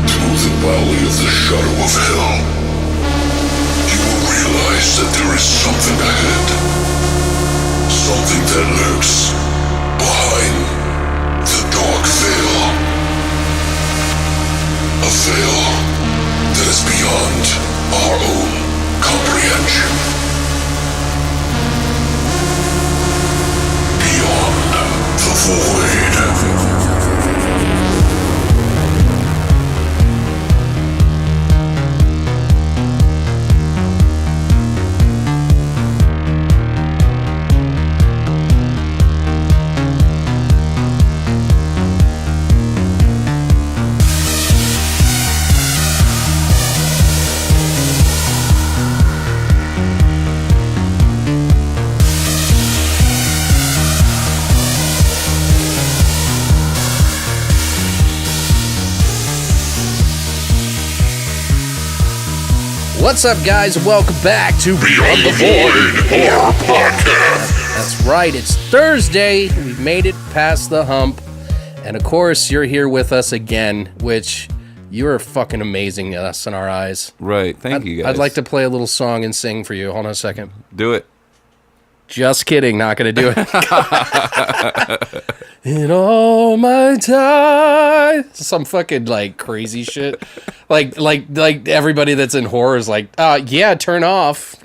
through the valley of the shadow of hell, you will realize that there is something ahead. Something that lurks behind the dark veil. A veil that is beyond our own comprehension. Beyond the void. What's up, guys? Welcome back to Beyond the Void Horror Podcast. That's right, it's Thursday. We've made it past the hump. And of course, you're here with us again, which you're fucking amazing to us in our eyes. Right, thank you guys. I'd like to play a little song and sing for you. Hold on a second. Do it. Just kidding, not gonna do it. In all my time. Some fucking like crazy shit. Like everybody that's in horror is like, yeah, turn off.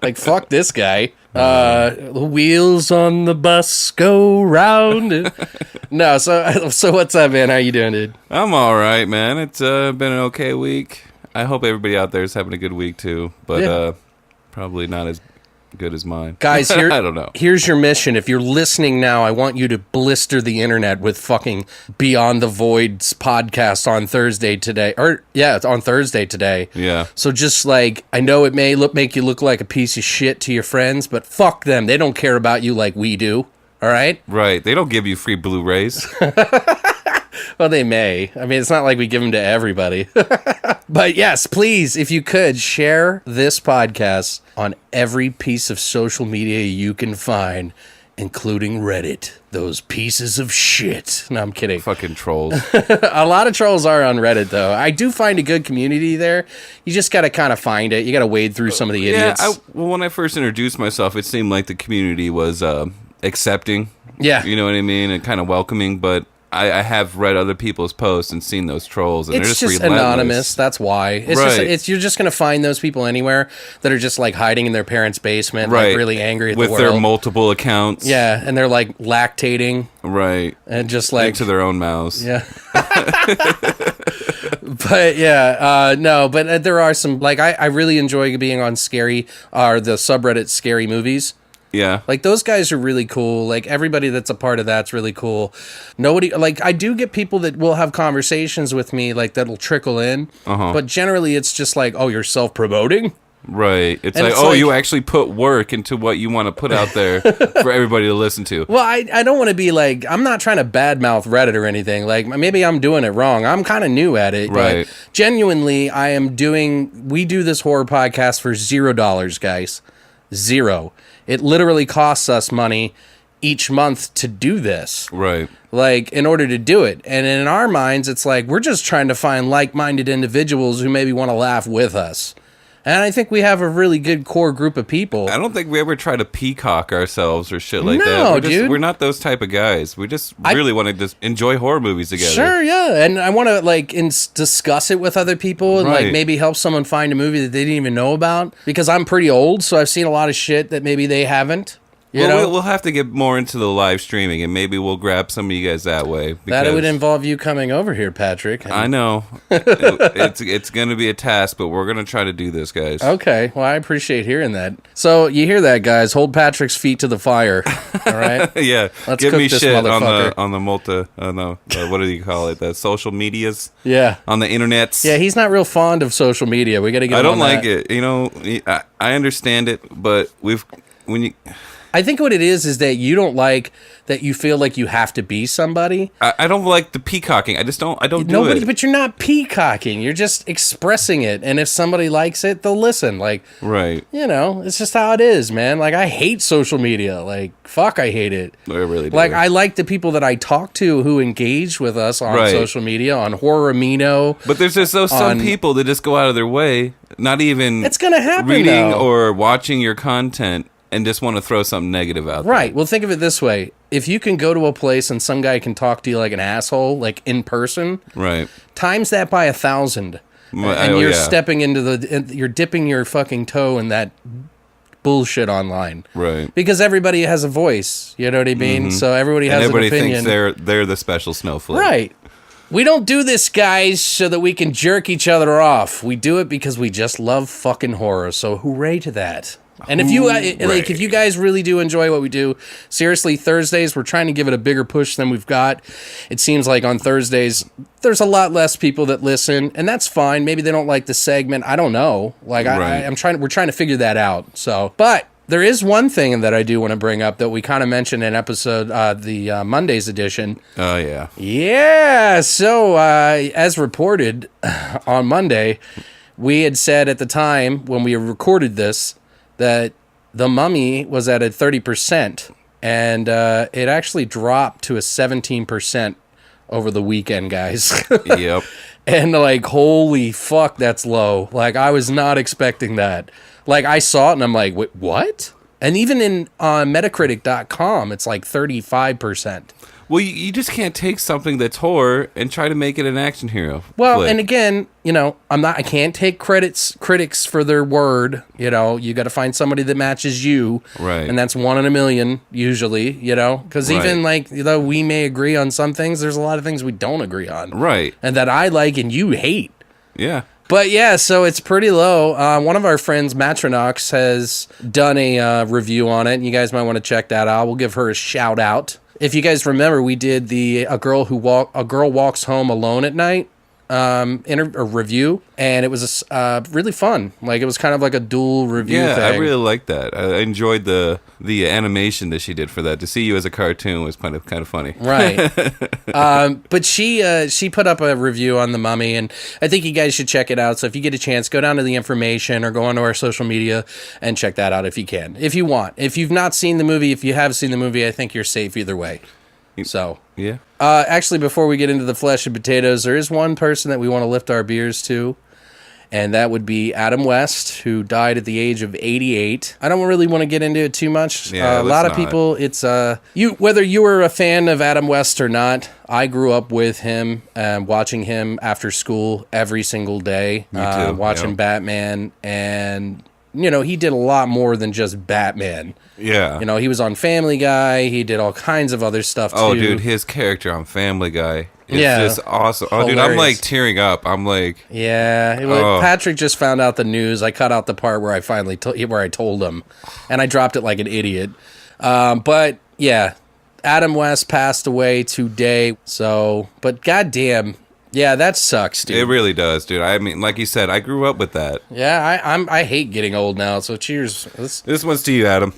Like, fuck this guy. The wheels on the bus go round. No, so what's up, man? How you doing, dude? I'm all right, man. It's been an okay week. I hope everybody out there is having a good week too, but probably not as good as mine. Guys, I don't know. Here's your mission. If you're listening now, I want you to blister the internet with fucking Beyond the Void's podcast on Thursday today. It's on Thursday today. Yeah. So just like, I know it may make you look like a piece of shit to your friends, but fuck them. They don't care about you like we do. All right? Right. They don't give you free Blu-rays. Well, they may. I mean, it's not like we give them to everybody. But yes, please, if you could, share this podcast on every piece of social media you can find, including Reddit. Those pieces of shit. No, I'm kidding. Fucking trolls. A lot of trolls are on Reddit, though. I do find a good community there. You just got to kind of find it. You got to wade through some of the idiots. Yeah, when I first introduced myself, it seemed like the community was accepting. Yeah. You know what I mean? And kind of welcoming, but I have read other people's posts and seen those trolls, and it's they're just relentless. anonymous. That's why. It's right. just you're just gonna find those people anywhere that are just like hiding in their parents' basement, right. like really angry at with the world. their multiple accounts. Yeah, and they're like lactating, right, and just like into their own mouths. Yeah. But yeah, no, but there are some like I really enjoy being on the subreddit Scary Movies. Yeah. Like, those guys are really cool. Like, everybody that's a part of that's really cool. I do get people that will have conversations with me, like, that'll trickle in. But generally, it's just like, oh, you're self-promoting? Right. It's like, you actually put work into what you want to put out there for everybody to listen to. Well, I don't want to be like, I'm not trying to badmouth Reddit or anything. Like, maybe I'm doing it wrong. I'm kind of new at it. Right. But genuinely, we do this horror podcast for $0, guys. $0. It literally costs us money each month to do this. Right. Like, in order to do it. And in our minds, it's like, we're just trying to find like-minded individuals who maybe want to laugh with us. And I think we have a really good core group of people. I don't think we ever try to peacock ourselves or shit like that. No, dude. We're not those type of guys. We just really want to just enjoy horror movies together. Sure, yeah. And I want to, like, discuss it with other people and, like, maybe help someone find a movie that they didn't even know about. Because I'm pretty old, so I've seen a lot of shit that maybe they haven't. We'll have to get more into the live streaming, and maybe we'll grab some of you guys that way. That would involve you coming over here, Patrick. I know. It's going to be a task, but we're going to try to do this, guys. Okay. Well, I appreciate hearing that. So, you hear that, guys. Hold Patrick's feet to the fire. All right? Yeah. Let's Give cook me this shit motherfucker. on the what do you call it? The social medias? Yeah. On the internets? Yeah, he's not real fond of social media. We got to get I him don't on like that. it. You know, I understand it, but I think what it is that you don't like that you feel like you have to be somebody. I don't like the peacocking. I don't do it. But you're not peacocking. You're just expressing it. And if somebody likes it, they'll listen. Like, right. You know, it's just how it is, man. Like, I hate social media. Like, fuck, I hate it. I really do. Like, I like the people that I talk to who engage with us on right. social media, on Horror Amino. But there's just some people that just go out of their way, not even it's gonna happen, reading though. Or watching your content, and just want to throw something negative out there. Right. Well, think of it this way. If you can go to a place and some guy can talk to you like an asshole, like in person, right? Times that by 1,000. And you're stepping into you're dipping your fucking toe in that bullshit online. Right. Because everybody has a voice. You know what I mean? Mm-hmm. So everybody has an opinion. Thinks they're the special snowflake. Right. We don't do this, guys, so that we can jerk each other off. We do it because we just love fucking horror. So hooray to that. And if you guys really do enjoy what we do, seriously, Thursdays, we're trying to give it a bigger push than we've got. It seems like on Thursdays, there's a lot less people that listen, and that's fine. Maybe they don't like the segment. I don't know. Like, right. We're trying to figure that out. So, but there is one thing that I do want to bring up that we kind of mentioned in episode, the Mondays edition. Oh, yeah. Yeah. So, as reported on Monday, we had said at the time when we recorded this, that The Mummy was at a 30%, and it actually dropped to a 17% over the weekend, guys. Yep. And like, holy fuck, that's low. Like, I was not expecting that. Like, I saw it, and I'm like, wait, what? And even in Metacritic.com, it's like 35%. Well, you just can't take something that's horror and try to make it an action hero. Well, flick. And again, you know, I can't take critics for their word. You know, you got to find somebody that matches you. Right. And that's 1 in a million, usually, you know, because even like, though we may agree on some things, there's a lot of things we don't agree on. Right. And that I like and you hate. Yeah. But yeah, so it's pretty low. One of our friends, Matronox, has done a review on it. You guys might want to check that out. We'll give her a shout out. If you guys remember, we did a girl walks home alone at night review, and it was really fun. Like, it was kind of like a dual review thing. I really liked that. I enjoyed the animation that she did for that. To see you as a cartoon was kind of funny. Right. But she put up a review on The Mummy, and I think you guys should check it out. So if you get a chance, go down to the information or go onto our social media and check that out if you can. If you want. If you've not seen the movie, if you have seen the movie, I think you're safe either way. So yeah. Actually, before we get into the flesh and potatoes, there is one person that we want to lift our beers to, and that would be Adam West, who died at the age of 88. I don't really want to get into it too much. Yeah, a lot of people, it's whether you were a fan of Adam West or not. I grew up with him, watching him after school every single day. Me too. Watching Batman, and you know, he did a lot more than just Batman. Yeah. You know, he was on Family Guy. He did all kinds of other stuff, too. Oh, dude, his character on Family Guy is just awesome. Oh, Hilarious. dude, I'm, like, tearing up. I'm like... Yeah. Patrick just found out the news. I cut out the part where I finally where I told him, and I dropped it like an idiot. But, yeah, Adam West passed away today. So, but goddamn... Yeah, that sucks, dude. It really does, dude. I mean, like you said, I grew up with that. Yeah, I hate getting old now, so cheers. This one's to you, Adam.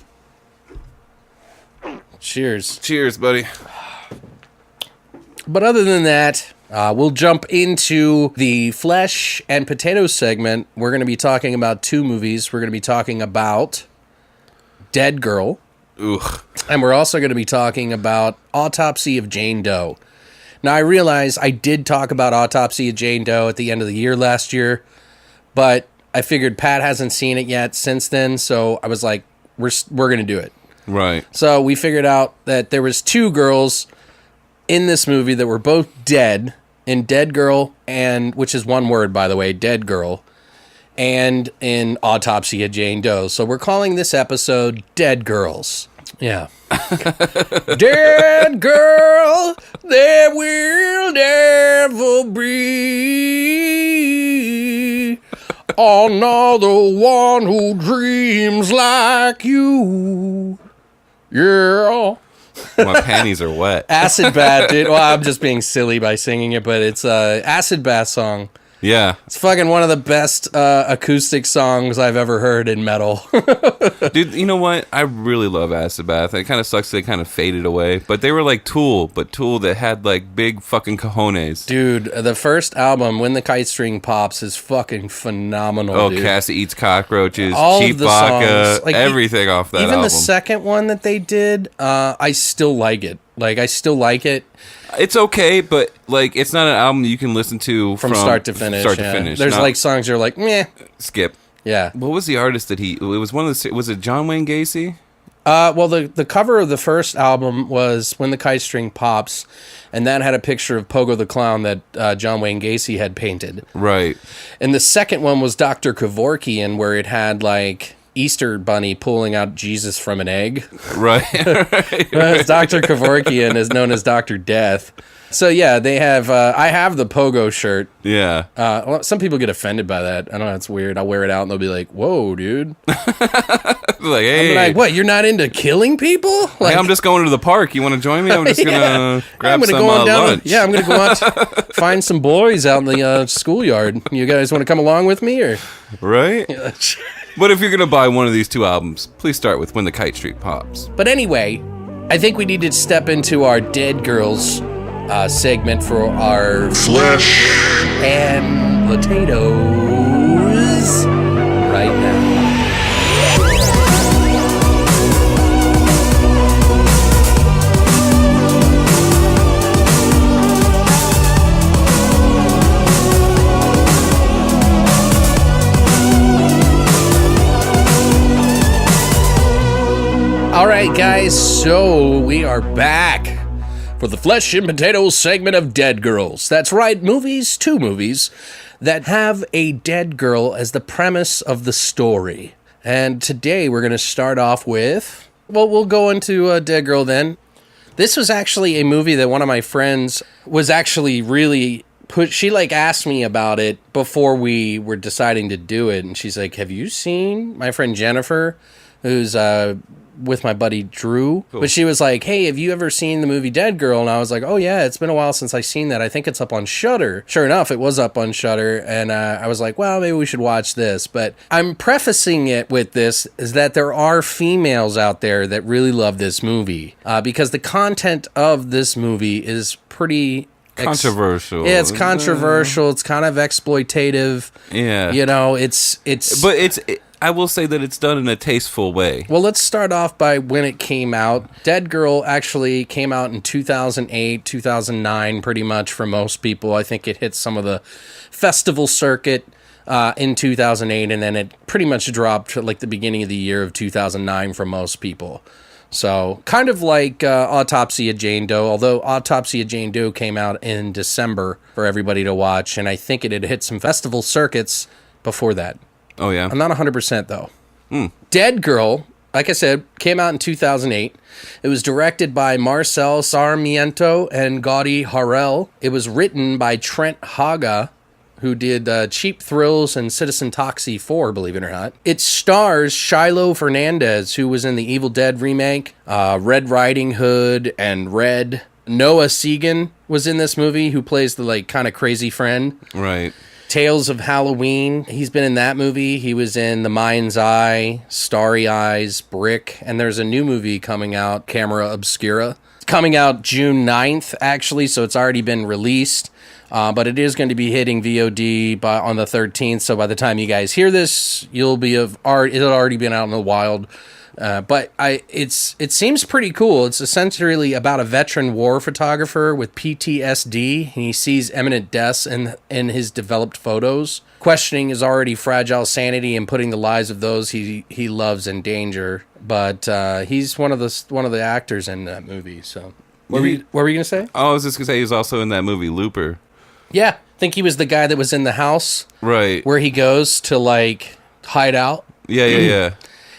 Cheers. Cheers, buddy. But other than that, we'll jump into the flesh and potatoes segment. We're going to be talking about 2 movies. We're going to be talking about Dead Girl. Ugh. And we're also going to be talking about Autopsy of Jane Doe. Now, I realize I did talk about Autopsy of Jane Doe at the end of the year last year, but I figured Pat hasn't seen it yet since then, so I was like, we're going to do it. Right. So we figured out that there was 2 girls in this movie that were both dead in Dead Girl, and which is one word, by the way, Dead Girl, and in Autopsy of Jane Doe. So we're calling this episode Dead Girls. Yeah. Dead girl, there will never be another one who dreams like you. Yeah. My panties are wet. Acid Bath, dude. Well, I'm just being silly by singing it, but it's a Acid Bath song. Yeah. It's fucking one of the best acoustic songs I've ever heard in metal. Dude, you know what? I really love Acid Bath. It kind of sucks they kind of faded away. But they were like Tool, but Tool that had like big fucking cojones. Dude, the first album, When the Kite String Pops, is fucking phenomenal, Oh, dude. Cassie Eats Cockroaches, All Cheap of the Vodka, songs, like, everything off that even album. the second one that they did, I still like it. Like, I still like it. It's okay, but like it's not an album you can listen to From start to finish. Start yeah. to finish. There's Not- like songs you're like, meh. skip. Yeah. What was the artist that it was one of the, was it John Wayne Gacy? Well, the cover of the first album was When the Kite String Pops, and that had a picture of Pogo the Clown that John Wayne Gacy had painted. Right. And the second one was Dr. Kevorkian, where it had like Easter Bunny pulling out Jesus from an egg. Right. Dr. Kevorkian is known as Dr. Death. So yeah, they have. I have the Pogo shirt. Yeah. Well, some people get offended by that. I don't know. It's weird. I'll wear it out and they'll be like, "Whoa, dude!" Like, hey, Like, what? You're not into killing people? Like, hey, I'm just going to the park. You want to join me? I'm just gonna grab I'm gonna some go on down. lunch. Yeah, I'm gonna go out, find some boys out in the schoolyard. You guys want to come along with me, or? Right. But if you're gonna buy one of these two albums, please start with When the Kite String Pops. But anyway, I think we need to step into our Dead Girls segment for our Flesh and potatoes right now. All right, guys, so we are back for the Flesh and Potatoes segment of Dead Girls. That's right, two movies that have a dead girl as the premise of the story. And today we're going to start off with, well, we'll go into Dead Girl then. This was actually a movie that one of my friends was actually really she like asked me about it before we were deciding to do it. And she's like, have you seen my friend Jennifer, who's with my buddy Drew? Cool. But she was like, hey, have you ever seen the movie Dead Girl? And I was like, oh yeah, it's been a while since I've seen that. I think it's up on Shudder. Sure enough, it was up on Shudder. And I was like, well, maybe we should watch this. But I'm prefacing it with this is that there are females out there that really love this movie because the content of this movie is pretty controversial. Yeah, it's controversial. It's kind of exploitative. Yeah. You know, but I will say that it's done in a tasteful way. Well, let's start off by when it came out. Dead Girl actually came out in 2008, 2009, pretty much for most people. I think it hit some of the festival circuit in 2008, and then it pretty much dropped at like the beginning of the year of 2009 for most people. So, kind of like Autopsy of Jane Doe, although Autopsy of Jane Doe came out in December for everybody to watch, and I think it had hit some festival circuits before that. Oh, yeah? I'm not 100% though. Dead Girl, like I said, came out in 2008. It was directed by Marcel Sarmiento and Gaudi Harrell. It was written by Trent Haga, who did Cheap Thrills and Citizen Toxie 4, believe it or not. It stars Shiloh Fernandez, who was in the Evil Dead remake, Red Riding Hood, and Red. Noah Segan was in this movie, who plays the like kind of crazy friend. Right. Tales of Halloween. He's been in that movie. He was in The Mind's Eye, Starry Eyes, Brick, and there's a new movie coming out, Camera Obscura. It's coming out June 9th, actually, so it's already been released. But it is going to be hitting VOD on the 13th, so by the time you guys hear this, it'll already been out in the wild. But it seems pretty cool. It's essentially about a veteran war photographer with PTSD, and he sees imminent deaths in his developed photos, questioning his already fragile sanity and putting the lives of those he loves in danger. But he's one of the actors in that movie. So what were you gonna say? Oh, I was just gonna say he was also in that movie Looper. Yeah, I think he was the guy that was in the house, right, where he goes to like hide out. Yeah.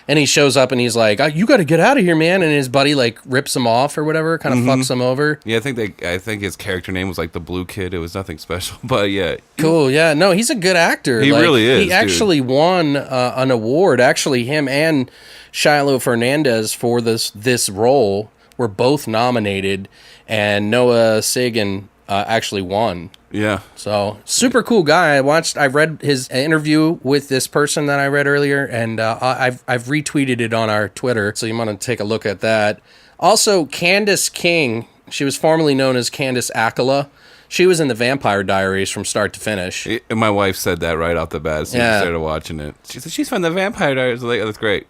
And he shows up and he's like, you got to get out of here, man. And his buddy like rips him off or whatever, kind of fucks him over. Yeah, I think his character name was like the Blue Kid. It was nothing special, but yeah. Cool, yeah. No, he's a good actor. He really is. He actually won an award. Actually, him and Shiloh Fernandez for this role were both nominated. And Noah Segan actually won. Yeah. So super cool guy. I read his interview with this person that I read earlier, and I've retweeted it on our Twitter, so you want to take a look at that. Also, Candace King, she was formerly known as Candace Accola. She was in the Vampire Diaries from start to finish. And my wife said that right off the bat as soon as I started watching it. She said, she's from the Vampire Diaries. I was like, oh, that's great.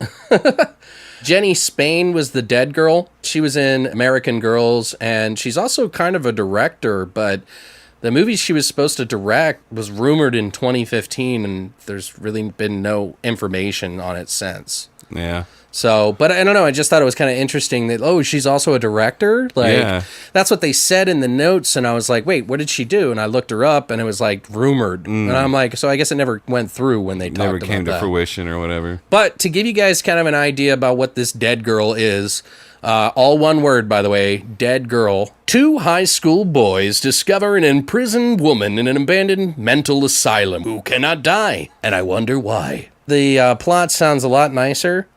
Jenny Spain was the dead girl. She was in American Girls, and she's also kind of a director, but the movie she was supposed to direct was rumored in 2015, and there's really been no information on it since. Yeah. So, but I don't know. I just thought it was kind of interesting that, she's also a director. Like, that's what they said in the notes. And I was like, wait, what did she do? And I looked her up, and it was like rumored. And I'm like, so I guess it never went through when they talked about that. Never came to fruition or whatever. But to give you guys kind of an idea about what this Dead Girl is, all one word, by the way, Dead Girl. 2 high school boys discover an imprisoned woman in an abandoned mental asylum who cannot die. And I wonder why. The plot sounds a lot nicer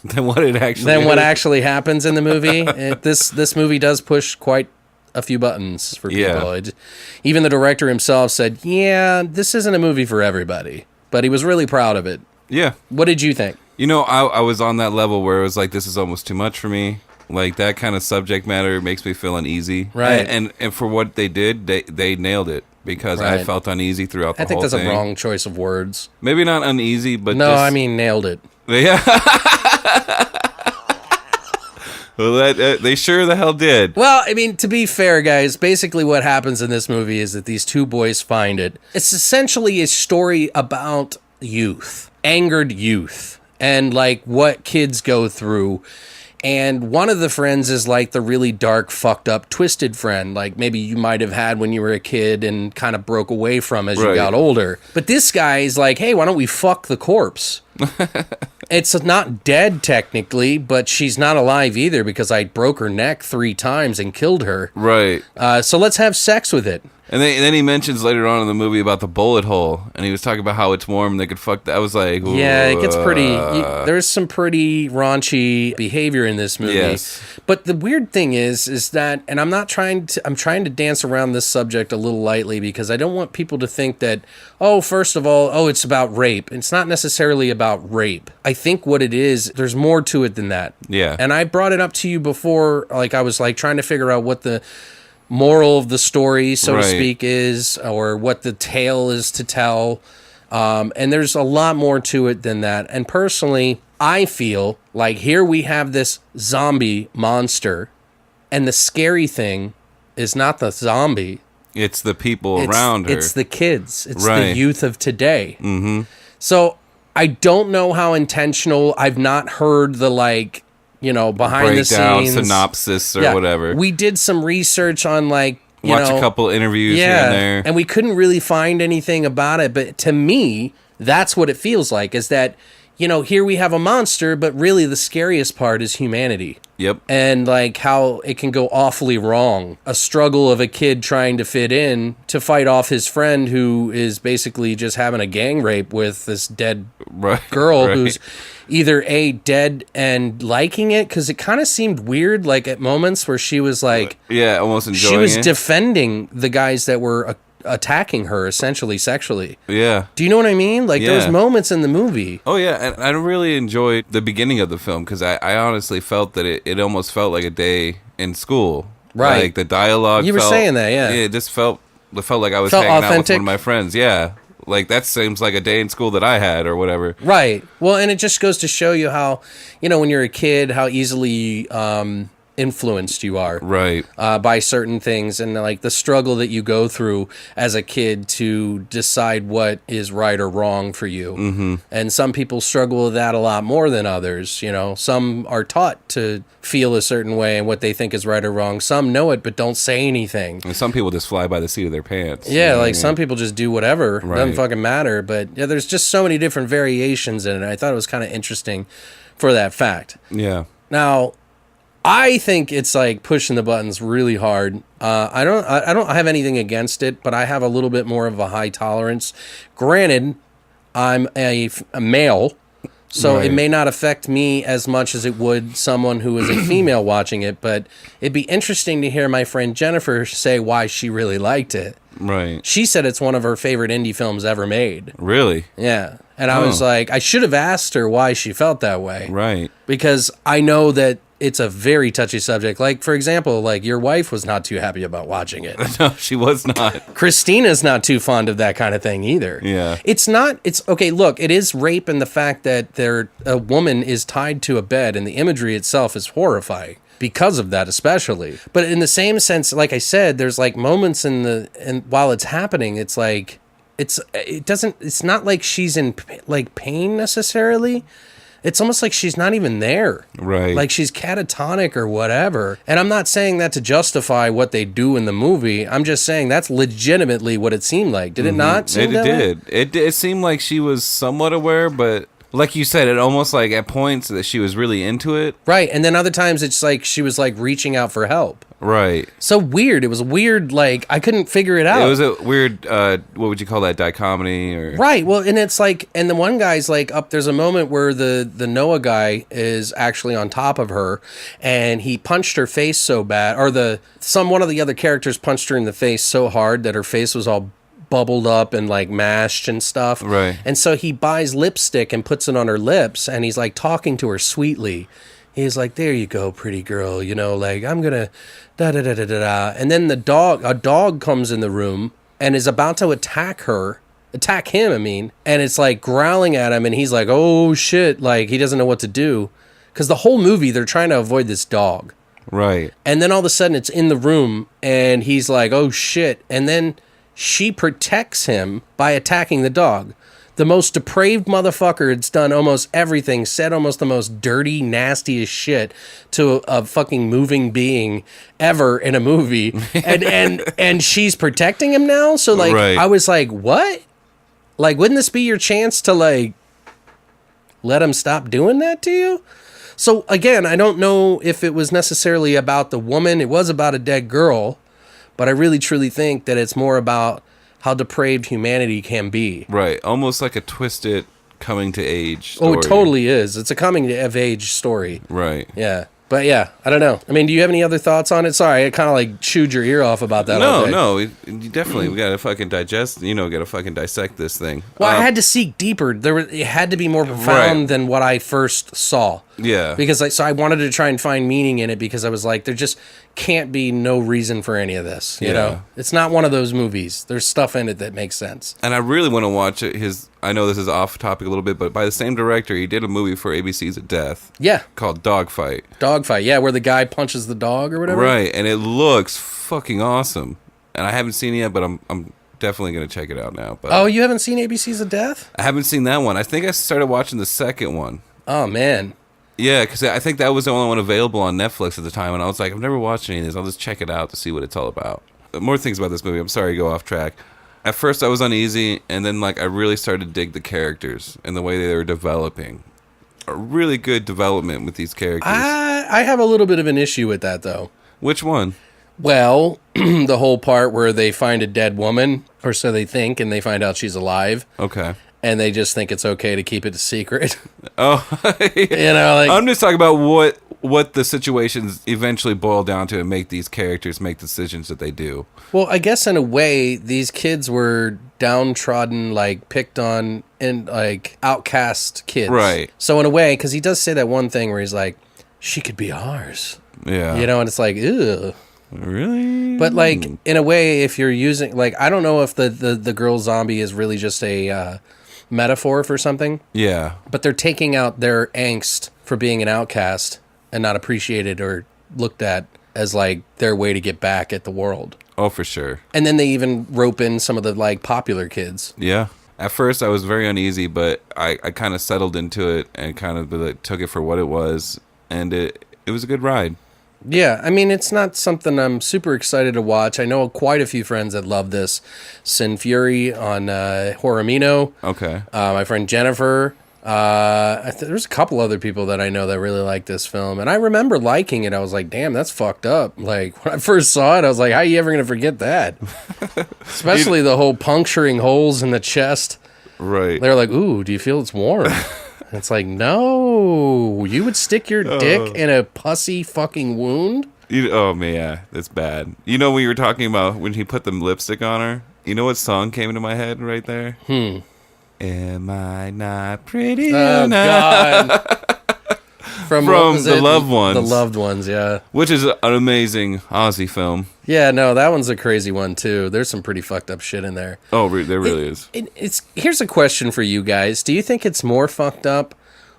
than what actually happens in the movie. This movie does push quite a few buttons for people. Yeah. Even the director himself said, yeah, this isn't a movie for everybody. But he was really proud of it. Yeah. What did you think? You know, I was on that level where it was like, this is almost too much for me. Like, that kind of subject matter makes me feel uneasy. Right. And for what they did, they nailed it. Because I felt uneasy throughout the whole thing. I think that's a wrong choice of words. Maybe not uneasy, but I mean nailed it. Yeah. Well, they sure the hell did. Well, I mean, to be fair, guys, basically what happens in this movie is that these 2 boys find it. It's essentially a story about youth, angered youth, and like what kids go through. And one of the friends is like the really dark, fucked up, twisted friend, like maybe you might have had when you were a kid and kind of broke away from as you got older. But this guy is like, hey, why don't we fuck the corpse? It's not dead technically, but she's not alive either because I broke her neck 3 times and killed her. Right. So let's have sex with it. And then he mentions later on in the movie about the bullet hole, and he was talking about how it's warm and they could fuck that. I was like, yeah, it gets pretty. There's some pretty raunchy behavior in this movie. Yes. But the weird thing is that, and I'm trying to dance around this subject a little lightly because I don't want people to think that, first of all, it's about rape. It's not necessarily about rape. I think what it is, there's more to it than that. Yeah. And I brought it up to you before, like I was like trying to figure out what the moral of the story, so to speak, is, or what the tale is to tell. And there's a lot more to it than that. And personally, I feel like here we have this zombie monster, and the scary thing is not the zombie. It's the people around her. It's the kids. It's the youth of today. Mm-hmm. So I don't know how intentional. I've not heard the behind the scenes synopsis or whatever. We did some research on watch a couple interviews here and there, and we couldn't really find anything about it. But to me, that's what it feels like. Is that here we have a monster, but really the scariest part is humanity. Yep. And like how it can go awfully wrong. A struggle of a kid trying to fit in to fight off his friend who is basically just having a gang rape with this dead girl who's either dead and liking it, because it kind of seemed weird, like at moments where she was like, almost enjoying it. She was defending the guys that were attacking her essentially sexually. Yeah. Do you know what I mean? Like there was moments in the movie. Oh yeah, and I really enjoyed the beginning of the film because I honestly felt that it almost felt like a day in school. Right. Like the dialogue. You were saying that, yeah. It just felt like I was hanging out with one of my friends. Yeah. Like, that seems like a day in school that I had or whatever. Right. Well, and it just goes to show you how, when you're a kid, how easily influenced you are by certain things, and like the struggle that you go through as a kid to decide what is right or wrong for you. Mm-hmm. And some people struggle with that a lot more than others. Some are taught to feel a certain way and what they think is right or wrong. Some know it but don't say anything. And some people just fly by the seat of their pants. Yeah, like some people just do whatever. It doesn't fucking matter. But yeah, there's just so many different variations in it. I thought it was kind of interesting for that fact. Yeah. Now, I think it's like pushing the buttons really hard. I don't have anything against it, but I have a little bit more of a high tolerance. Granted, I'm a male, So Right. it may not affect me as much as it would someone who is a female watching it, but it'd be interesting to hear my friend Jennifer say why she really liked it. Right. She said it's one of her favorite indie films ever made. Really? Yeah. And I was like, I should have asked her why she felt that way. Right. Because I know that it's a very touchy subject. Like, for example, like your wife was not too happy about watching it. No, she was not. Christina's not too fond of that kind of thing either. Yeah. It's okay, look, it is rape in the fact that a woman is tied to a bed and the imagery itself is horrifying because of that especially. But in the same sense, like I said, there's like moments and while it's happening, it's like it's not like she's in like pain necessarily. It's almost like she's not even there. Right. Like she's catatonic or whatever. And I'm not saying that to justify what they do in the movie. I'm just saying that's legitimately what it seemed like. Did it not seem that way? It seemed like she was somewhat aware, but like you said, it almost like at points that she was really into it. Right. And then other times it's like she was like reaching out for help. Right. So weird. It was weird. Like I couldn't figure it out. It was a weird, what would you call that, dichotomy? Or Right. Well, and it's like, and the one guy's like up, there's a moment where the Noah guy is actually on top of her and he punched her face so bad, or one of the other characters punched her in the face so hard that her face was all bubbled up and like mashed and stuff. Right. And so he buys lipstick and puts it on her lips and he's like talking to her sweetly. He's like, there you go, pretty girl, you know, like I'm gonna da da da da da da. And then a dog comes in the room and is about to attack him, and it's like growling at him and he's like, oh shit, like he doesn't know what to do. Because the whole movie they're trying to avoid this dog. right. And then all of a sudden it's in the room and he's like, oh shit. And then she protects him by attacking the dog. The most depraved motherfucker it's done almost everything, said almost the most dirty, nastiest shit to a fucking moving being ever in a movie. And she's protecting him now? So like Right. I was like, what? Like wouldn't this be your chance to like let him stop doing that to you? So again, I don't know if it was necessarily about the woman. It was about a dead girl. But I really, truly think that it's more about how depraved humanity can be. Right. Almost like a twisted coming to age story. Oh, it totally is. It's a coming of age story. Right. Yeah. But yeah, I don't know. I mean, do you have any other thoughts on it? Sorry, I kind of like chewed your ear off about that. No. You definitely, we gotta fucking digest, gotta fucking dissect this thing. Well, I had to seek deeper. It had to be more profound Right. than what I first saw. Yeah. Because I wanted to try and find meaning in it because I was like, there just can't be no reason for any of this. You know, it's not one of those movies. There's stuff in it that makes sense. And I really want to watch it. I know this is off topic a little bit, but by the same director, he did a movie for ABC's of Death. Yeah. Called Dogfight. Dogfight. Yeah, where the guy punches the dog or whatever. Right. And it looks fucking awesome. And I haven't seen it yet, but I'm definitely going to check it out now. But Oh, you haven't seen ABC's of Death? I haven't seen that one. I think I started watching the second one. Oh, man. Yeah, because I think that was the only one available on Netflix at the time, and I was like, I've never watched any of this. I'll just check it out to see what it's all about. More things about this movie. I'm sorry to go off track. At first, I was uneasy, and then like I really started to dig the characters and the way they were developing. A really good development with these characters. I have a little bit of an issue with that, though. Which one? Well, the whole part where they find a dead woman, or so they think, and they find out she's alive. Okay. And they just think it's okay to keep it a secret. Oh, You know, like I'm just talking about what the situations eventually boil down to and make these characters make decisions that they do. Well, I guess in a way, these kids were downtrodden, like picked on, and like outcast kids. Right. So in a way, because he does say that one thing where he's like, she could be ours. Yeah. You know, and it's like, ew. Really? But like, in a way, if you're using, like, I don't know if the girl zombie is really just a metaphor for something. Yeah. But they're taking out their angst for being an outcast and not appreciated or looked at as like their way to get back at the world. Oh, for sure. And then they even rope in some of the like popular kids. Yeah. At first, I was very uneasy, but I kind of settled into it and kind of like, took it for what it was, and it was a good ride. Yeah, I mean, it's not something I'm super excited to watch. I know quite a few friends that love this. Sin Fury on Horrormino. Okay. My friend Jennifer. There's a couple other people that I know that really like this film. And I remember liking it. I was like, damn, that's fucked up. Like, when I first saw it, I was like, how are you ever going to forget that? Especially the whole puncturing holes in the chest. Right. They're like, ooh, do you feel it's warm? It's like, no, you would stick your dick in a pussy fucking wound? Oh, man, yeah, that's bad. You know, when you were talking about when he put the lipstick on her, you know what song came into my head right there? Am I not pretty enough? God. From The Loved Ones. The Loved Ones, yeah. Which is an amazing Aussie film. Yeah, no, that one's a crazy one, too. There's some pretty fucked up shit in there. Oh, there really is. Here's a question for you guys. Do you think it's more fucked up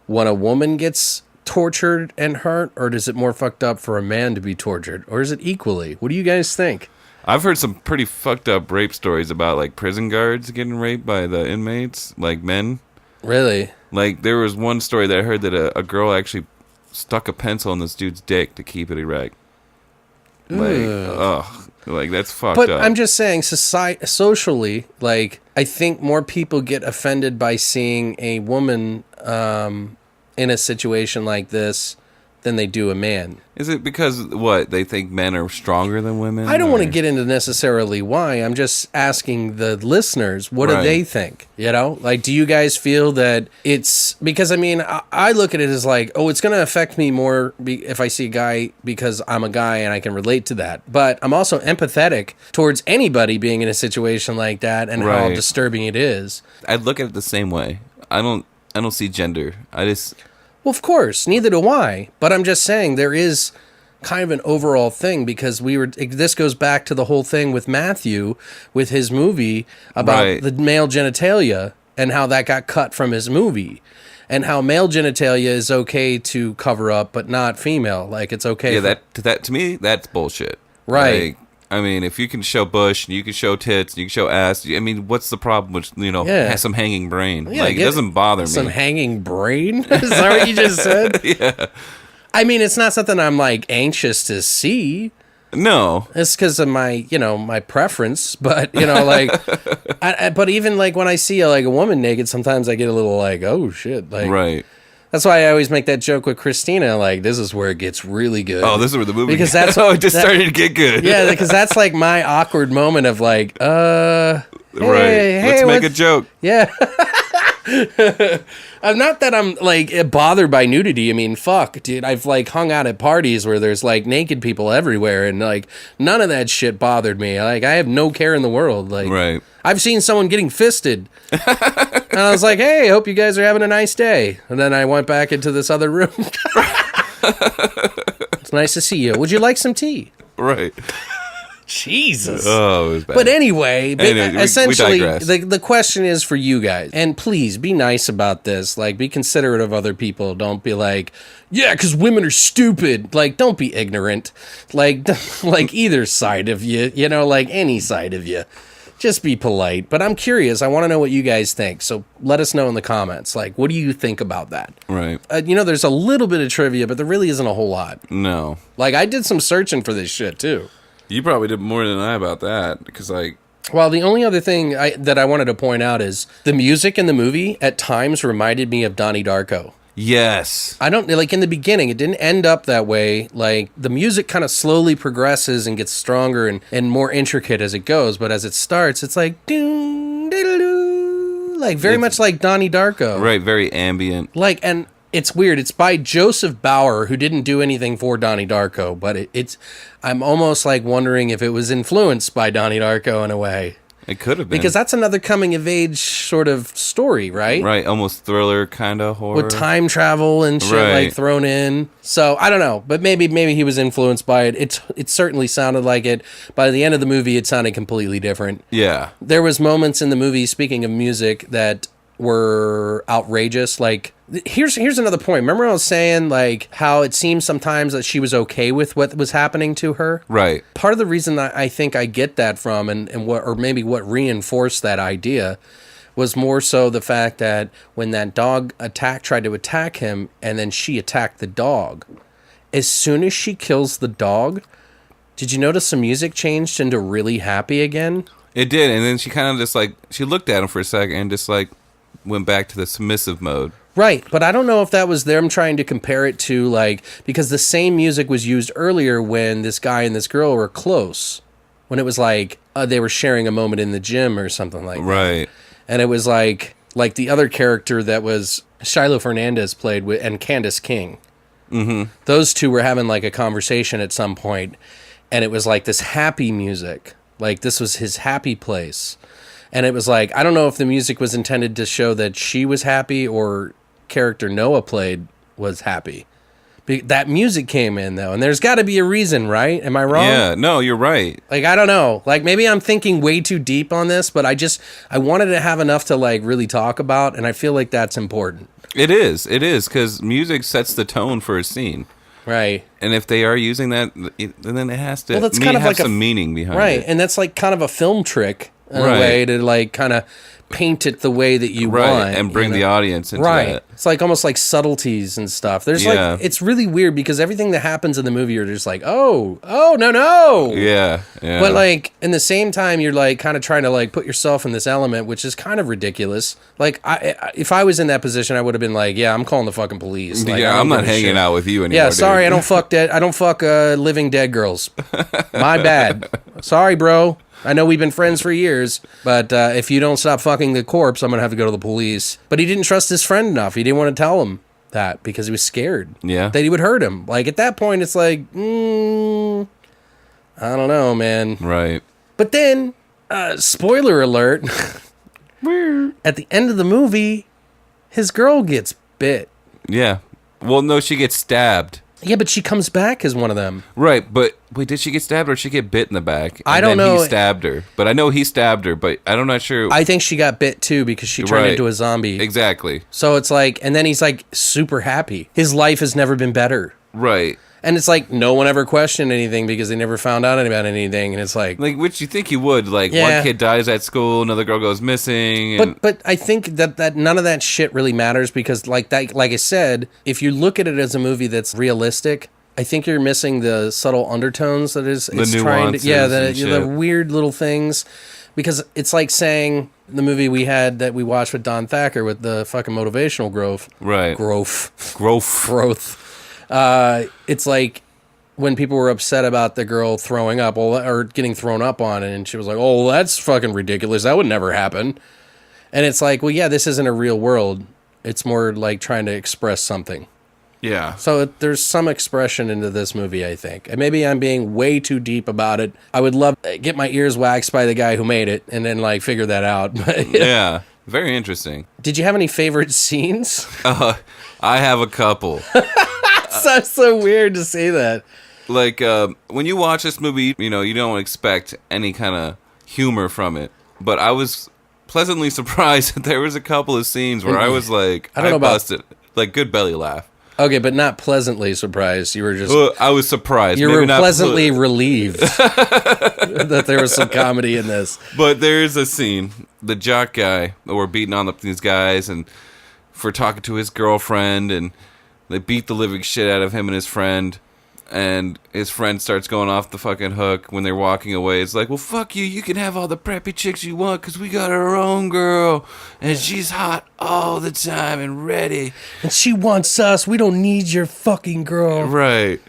when a woman gets tortured and hurt, or is it more fucked up for a man to be tortured? Or is it equally? What do you guys think? I've heard some pretty fucked up rape stories about, like, prison guards getting raped by the inmates, like men. Really? Like, there was one story that I heard that a girl actually stuck a pencil in this dude's dick to keep it erect. Like, that's fucked up. But I'm just saying, socially, like, I think more people get offended by seeing a woman in a situation like this than they do a man. Is it because, what, they think men are stronger than women? I don't want to get into necessarily why. I'm just asking the listeners, what do they think? You know? Like, do you guys feel that it's... Because, I mean, I look at it as like, oh, it's going to affect me more if I see a guy because I'm a guy and I can relate to that. But I'm also empathetic towards anybody being in a situation like that and how disturbing it is. I look at it the same way. I don't see gender. Well, of course, neither do I. But I'm just saying there is kind of an overall thing because this goes back to the whole thing with Matthew with his movie about the male genitalia and how that got cut from his movie and how male genitalia is okay to cover up but not female. Like it's okay. Yeah, that to me that's bullshit. Right. Like, I mean, if you can show bush, you can show tits, you can show ass. I mean, what's the problem with has some hanging brain? Yeah, like it doesn't bother me. Some hanging brain? Is that what you just said? Yeah. I mean, it's not something I'm like anxious to see. No, it's because of my, my preference. But like, but even like when I see a woman naked, sometimes I get a little like, oh shit, like right. That's why I always make that joke with Christina. Like, this is where it gets really good. Oh, this is where the movie because that's it just started to get good. Yeah, because that's like my awkward moment of like, right. Let's make a joke. Yeah. Not that I'm like bothered by nudity. I mean, fuck, dude. I've like hung out at parties where there's like naked people everywhere, and like none of that shit bothered me. Like I have no care in the world. Like, right. I've seen someone getting fisted, and I was like, "Hey, hope you guys are having a nice day." And then I went back into this other room. It's nice to see you. Would you like some tea? Right. Jesus. Oh, it was bad. But anyway, essentially, we digress. the question is for you guys, and please be nice about this. Like, be considerate of other people. Don't be like, yeah, because women are stupid. Like, don't be ignorant. Like either side of you, like any side of you. Just be polite. But I'm curious. I want to know what you guys think. So let us know in the comments. Like, what do you think about that? Right. There's a little bit of trivia, but there really isn't a whole lot. No. Like, I did some searching for this shit, too. You probably did more than I about that, because Well, the only other thing that I wanted to point out is the music in the movie at times reminded me of Donnie Darko. Yes. I don't, like in the beginning, it didn't end up that way. Like the music kind of slowly progresses and gets stronger and more intricate as it goes. But as it starts, it's like, doo, doo, doo, like very much like Donnie Darko. Right, very ambient. Like, and it's weird. It's by Joseph Bauer, who didn't do anything for Donnie Darko, but I'm almost like wondering if it was influenced by Donnie Darko in a way. It could have been. Because that's another coming of age sort of story, right? Right, almost thriller kind of horror. With time travel and shit like thrown in. So, I don't know, but maybe he was influenced by it. It certainly sounded like it. By the end of the movie, it sounded completely different. Yeah. There was moments in the movie, speaking of music, that were outrageous. Like, here's another point. Remember I was saying like how it seems sometimes that she was okay with what was happening to her? Right. Part of the reason that I think I get that from and what reinforced that idea was more so the fact that when that dog tried to attack him and then she attacked the dog, as soon as she kills the dog, did you notice the music changed into really happy again? It did, and then she kind of just like she looked at him for a second and just like went back to the submissive mode. Right, but I don't know if that was them trying to compare it to, like, because the same music was used earlier when this guy and this girl were close. When it was like they were sharing a moment in the gym or something like that. Right. And it was like, like the other character that was Shiloh Fernandez played with, and Candace King. Mm-hmm. Those two were having like a conversation at some point, and it was like this happy music. Like this was his happy place. And it was like, I don't know if the music was intended to show that she was happy or character Noah played was happy. That music came in though, and there's got to be a reason, right? Am I wrong? Yeah, no, you're right. Like, I don't know. Like, maybe I'm thinking way too deep on this, but I wanted to have enough to, like, really talk about, and I feel like that's important. It is, because music sets the tone for a scene. Right. And if they are using that, then it has to that's kind of have like some meaning behind it. Right, and that's, like, kind of a film trick in a way to, like, kind of paint it the way that you want. And bring the audience into that. It's like almost like subtleties and stuff. There's like, it's really weird because everything that happens in the movie you're just like, no. Yeah. But like in the same time, you're like kind of trying to like put yourself in this element, which is kind of ridiculous. Like if I was in that position, I would have been like, yeah, I'm calling the fucking police. Like, I'm not hanging out with you anymore. Yeah, sorry, dude. I don't fuck living dead girls. My bad. Sorry, bro. I know we've been friends for years, but if you don't stop fucking the corpse, I'm going to have to go to the police. But he didn't trust his friend enough. He didn't want to tell him that because he was scared that he would hurt him. Like, at that point, it's like, I don't know, man. Right. But then, spoiler alert, at the end of the movie, his girl gets bit. Yeah. Well, no, she gets stabbed. Yeah, but she comes back as one of them. Right, but wait, did she get stabbed or did she get bit in the back? I don't know. He stabbed her, but I know he stabbed her, but I'm not sure. I think she got bit too because she turned into a zombie. Exactly. So it's like, and then he's like super happy. His life has never been better. Right. And it's like no one ever questioned anything because they never found out about anything. And it's like which you think you would. Like one kid dies at school, another girl goes missing. And but I think that none of that shit really matters because like I said, if you look at it as a movie that's realistic, I think you're missing the subtle undertones that it's trying to, the weird little things, because it's like saying the movie that we watched with Don Thacker with the fucking motivational growth. It's like when people were upset about the girl throwing up or getting thrown up on, and she was like, "Oh, that's fucking ridiculous. That would never happen." And it's like, well, yeah, this isn't a real world. It's more like trying to express something. Yeah. So there's some expression into this movie, I think. And maybe I'm being way too deep about it. I would love to get my ears waxed by the guy who made it and then like figure that out. Yeah. Very interesting. Did you have any favorite scenes? I have a couple. That's so weird to say that. Like, when you watch this movie, you don't expect any kind of humor from it. But I was pleasantly surprised that there was a couple of scenes where I was like, I busted. Like, good belly laugh. Okay, but not pleasantly surprised. You were just... Well, I was surprised. You were pleasantly relieved that there was some comedy in this. But there is a scene. The jock guy, we're beating on these guys and for talking to his girlfriend, and they beat the living shit out of him and his friend. And his friend starts going off the fucking hook when they're walking away. It's like, well, fuck you. You can have all the preppy chicks you want because we got our own girl. And she's hot all the time and ready. And she wants us. We don't need your fucking girl. Right.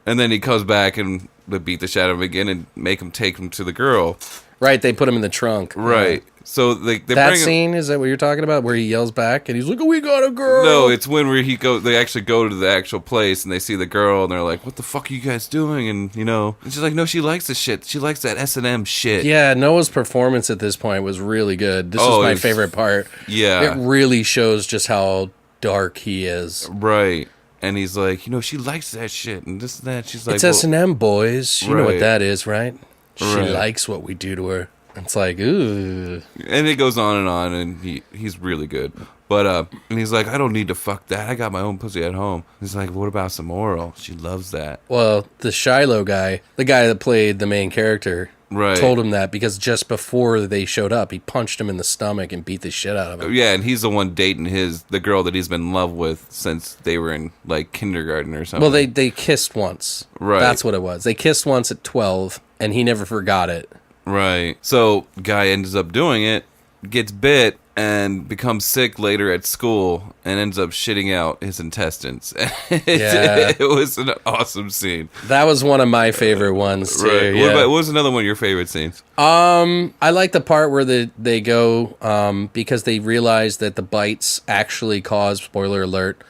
And then he comes back and they beat the shit out of him again and make him take him to the girl. Right. They put him in the trunk. Right. So they that bring scene, is that what you're talking about? Where he yells back and he's like, oh, we got a girl. No, it's when they actually go to the actual place and they see the girl and they're like, what the fuck are you guys doing? And, and she's like, no, she likes the shit. She likes that S&M shit. Yeah, Noah's performance at this point was really good. This was my favorite part. Yeah. It really shows just how dark he is. Right. And he's like, she likes that shit and this and that. She's like, it's S&M, boys. You know what that is, right? She Right. likes what we do to her. It's like, ooh. And it goes on, and he's really good. But, and he's like, I don't need to fuck that. I got my own pussy at home. He's like, what about some oral? She loves that. Well, the Shiloh guy, the guy that played the main character, told him that because just before they showed up, he punched him in the stomach and beat the shit out of him. Yeah, and he's the one dating the girl that he's been in love with since they were in, like, kindergarten or something. Well, they kissed once. Right. That's what it was. They kissed once at 12, and he never forgot it. Right. So, guy ends up doing it, gets bit, and becomes sick later at school and ends up shitting out his intestines. Yeah. It was an awesome scene. That was one of my favorite ones, too. Right. Yeah. What was another one of your favorite scenes? I like the part where they go because they realize that the bites actually cause, spoiler alert,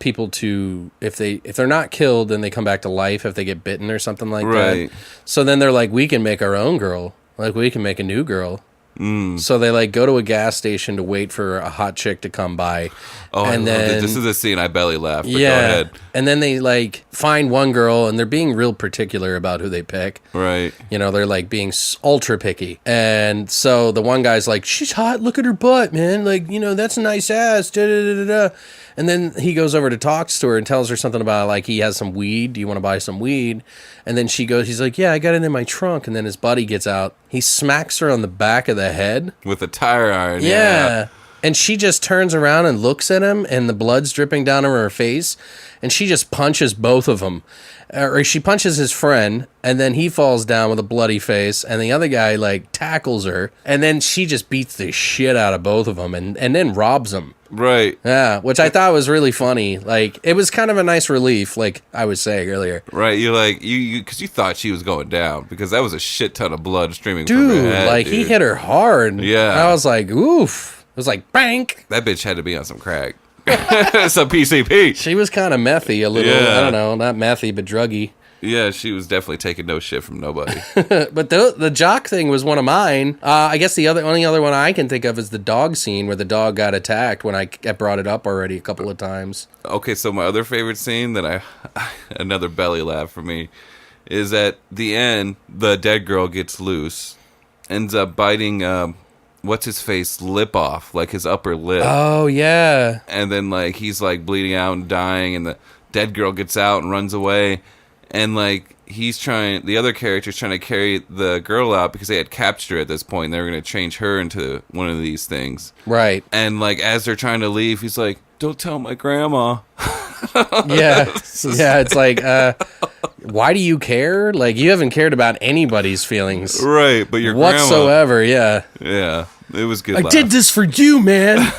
people to, if they're not killed, then they come back to life if they get bitten or something like Right. that. So then they're like, we can make our own girl. Like, we can make a new girl. So they like go to a gas station to wait for a hot chick to come by. Oh, and I loved then it. This is a scene I belly laughed. But yeah, go ahead. and then they like find one girl, and they're being real particular about who they pick. Right. You know, they're like being ultra picky. And so the one guy's like, she's hot. Look at her butt, man. Like, you know, that's a nice ass. Da, da, da, da, da. And then he goes over to talk to her and tells her something about like he has some weed. Do you want to buy some weed? And then she goes, he's like, yeah, I got it in my trunk. And then his buddy gets out. He smacks her on the back of the head. With a tire iron. Yeah. And she just turns around and looks at him, and the blood's dripping down over her face. And she just punches both of them. Or she punches his friend, and then he falls down with a bloody face, and the other guy, like, tackles her. And then she just beats the shit out of both of them and then robs them. Right. Yeah, which I thought was really funny. Like, it was kind of a nice relief, like I was saying earlier. Right. You're like, because you thought she was going down, because that was a shit ton of blood streaming from Dude, her head. like, he hit her hard. Yeah. I was like, oof. It was like, bank. That bitch had to be on some crack. Some PCP. She was kind of methy, a little, Yeah. I don't know, not methy, but druggy. Yeah, she was definitely taking no shit from nobody. But the jock thing was one of mine. I guess the only other one I can think of is the dog scene where the dog got attacked when I brought it up already a couple of times. Okay, so my other favorite scene that another belly laugh for me, is at the end, the dead girl gets loose, ends up biting, what's his face lip off, like his upper lip. Oh, yeah. And then like he's like bleeding out and dying, and the dead girl gets out and runs away, and like the other character's trying to carry the girl out because they had captured her at this point, and they were going to change her into one of these things. Right. And like as they're trying to leave, he's like, don't tell my grandma. Yeah. Yeah, it's like, why do you care? Like, you haven't cared about anybody's feelings. Right, but your whatsoever, yeah. grandma. Yeah, it was good. I did this for you, man.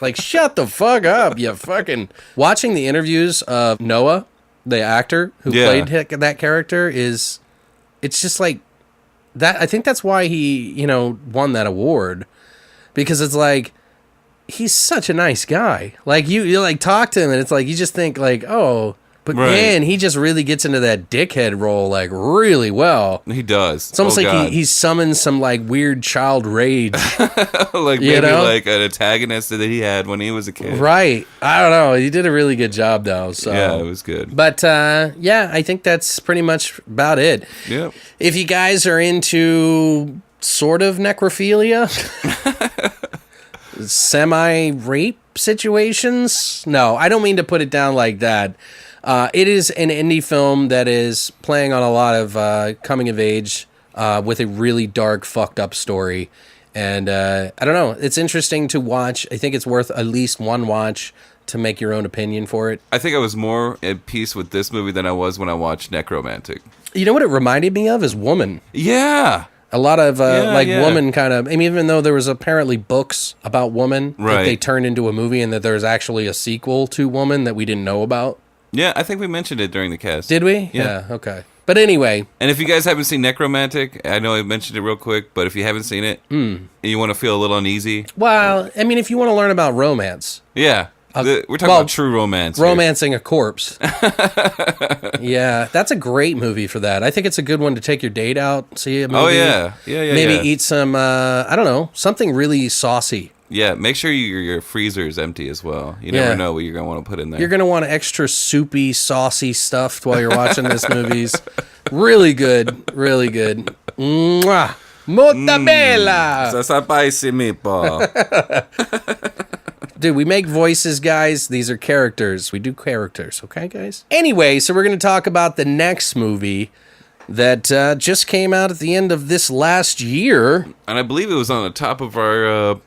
Like, shut the fuck up, you fucking... Watching the interviews of Noah, the actor who played that character, it's just like... that. I think that's why he, won that award. Because it's like, he's such a nice guy. Like, you like, talk to him, and it's like, you just think, like, oh... But man, he just really gets into that dickhead role, like, really well. He does. It's almost like he summons some, like, weird child rage. Like, maybe like an antagonist that he had when he was a kid. Right. I don't know. He did a really good job, though. So. Yeah, it was good. But, yeah, I think that's pretty much about it. Yep. If you guys are into sort of necrophilia, semi-rape situations, no, I don't mean to put it down like that. It is an indie film that is playing on a lot of coming of age with a really dark, fucked up story. And I don't know. It's interesting to watch. I think it's worth at least one watch to make your own opinion for it. I think I was more at peace with this movie than I was when I watched Necromantic. You know what it reminded me of is Woman. Yeah. A lot of Woman kind of. I mean, even though there was apparently books about Woman that they turned into a movie, and that there's actually a sequel to Woman that we didn't know about. Yeah, I think we mentioned it during the cast. Did we? Yeah. Okay. But anyway. And if you guys haven't seen Necromantic, I know I mentioned it real quick, but if you haven't seen it and you want to feel a little uneasy. Well, I mean, if you want to learn about romance. Yeah. We're talking about true romance. Romancing a corpse. Yeah, that's a great movie for that. I think it's a good one to take your date out, see a movie. Oh, yeah. Yeah. Maybe eat some, I don't know, something really saucy. Yeah, make sure your freezer is empty as well. You never know what you're going to want to put in there. You're going to want extra soupy, saucy stuff while you're watching this movies. Really good. Really good. Mwah. Molto bella. Sasapaisi meatball. Dude, we make voices, guys. These are characters. We do characters, okay, guys? Anyway, so we're going to talk about the next movie that just came out at the end of this last year. And I believe it was on the top of our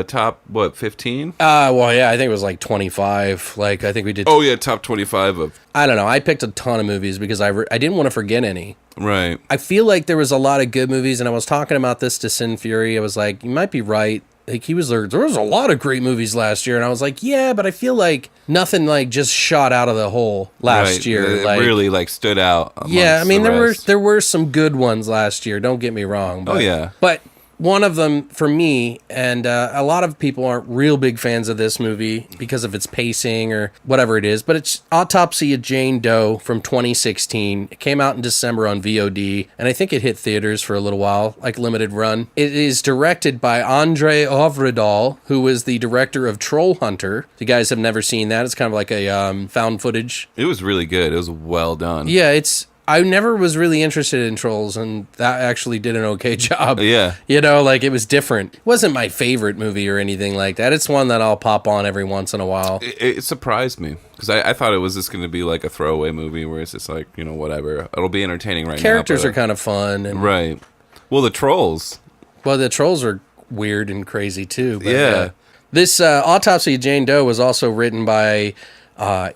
top, 15? Well, yeah, I think it was like 25. Like, I think we did... Oh, yeah, top 25 of... I don't know. I picked a ton of movies because I didn't want to forget any. Right. I feel like there was a lot of good movies, and I was talking about this to Sin Fury. I was like, you might be right. like he was there was a lot of great movies last year, and I was like, yeah, but I feel like nothing like just shot out of the hole last year. It like really like stood out. Yeah, I mean rest. there were some good ones last year. Don't get me wrong. But, Oh, yeah. but one of them for me, and a lot of people aren't real big fans of this movie because of its pacing or whatever it is, but it's Autopsy of Jane Doe from 2016. It came out in December on VOD, and I think it hit theaters for a little while, like limited run. It is directed by Andre Ovredal, who was the director of Troll Hunter. If you guys have never seen that, it's kind of like a found footage. It was really good. It was well done. Yeah, I never was really interested in Trolls, and that actually did an okay job. Yeah. You know, like, it was different. It wasn't my favorite movie or anything like that. It's one that I'll pop on every once in a while. It surprised me, because I thought it was just going to be like a throwaway movie where it's just like, you know, whatever. It'll be entertaining right Characters now. are kind of fun. And, Right. Well, the Trolls. Well, the Trolls are weird and crazy, too. But, Yeah. This Autopsy of Jane Doe was also written by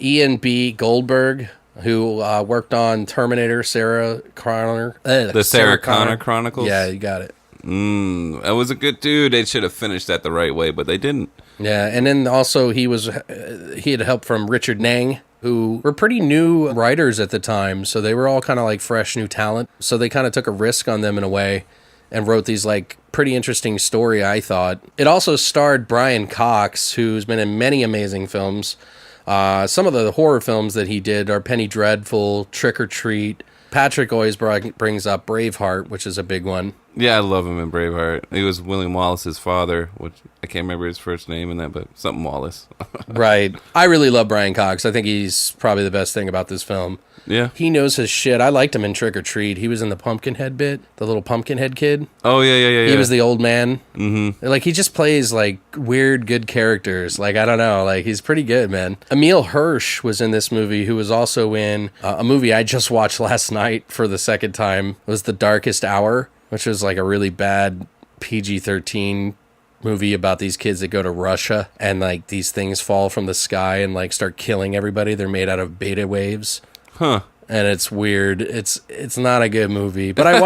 Ian B. Goldberg, who worked on Terminator, Sarah Connor. The Sarah Connor Chronicles? Yeah, you got it. That was a good dude. They should have finished that the right way, but they didn't. Yeah, and then also he had help from Richard Nang, who were pretty new writers at the time, so they were all kind of like fresh new talent. So they kind of took a risk on them in a way and wrote these like pretty interesting story, I thought. It also starred Brian Cox, who's been in many amazing films. Some of the horror films that he did are Penny Dreadful, Trick or Treat. Patrick always brings up Braveheart, which is a big one. Yeah, I love him in Braveheart. He was William Wallace's father, which I can't remember his first name in that, but something Wallace. Right. I really love Brian Cox. I think he's probably the best thing about this film. Yeah. He knows his shit. I liked him in Trick or Treat. He was in the Pumpkinhead bit, the little Pumpkinhead kid. Oh, yeah. He was the old man. Mm-hmm. Like, he just plays, like, weird, good characters. Like, I don't know. Like, he's pretty good, man. Emile Hirsch was in this movie, who was also in a movie I just watched last night for the second time. It was The Darkest Hour, which was, like, a really bad PG-13 movie about these kids that go to Russia and, like, these things fall from the sky and, like, start killing everybody. They're made out of beta waves. Huh. And it's weird. It's not a good movie, but I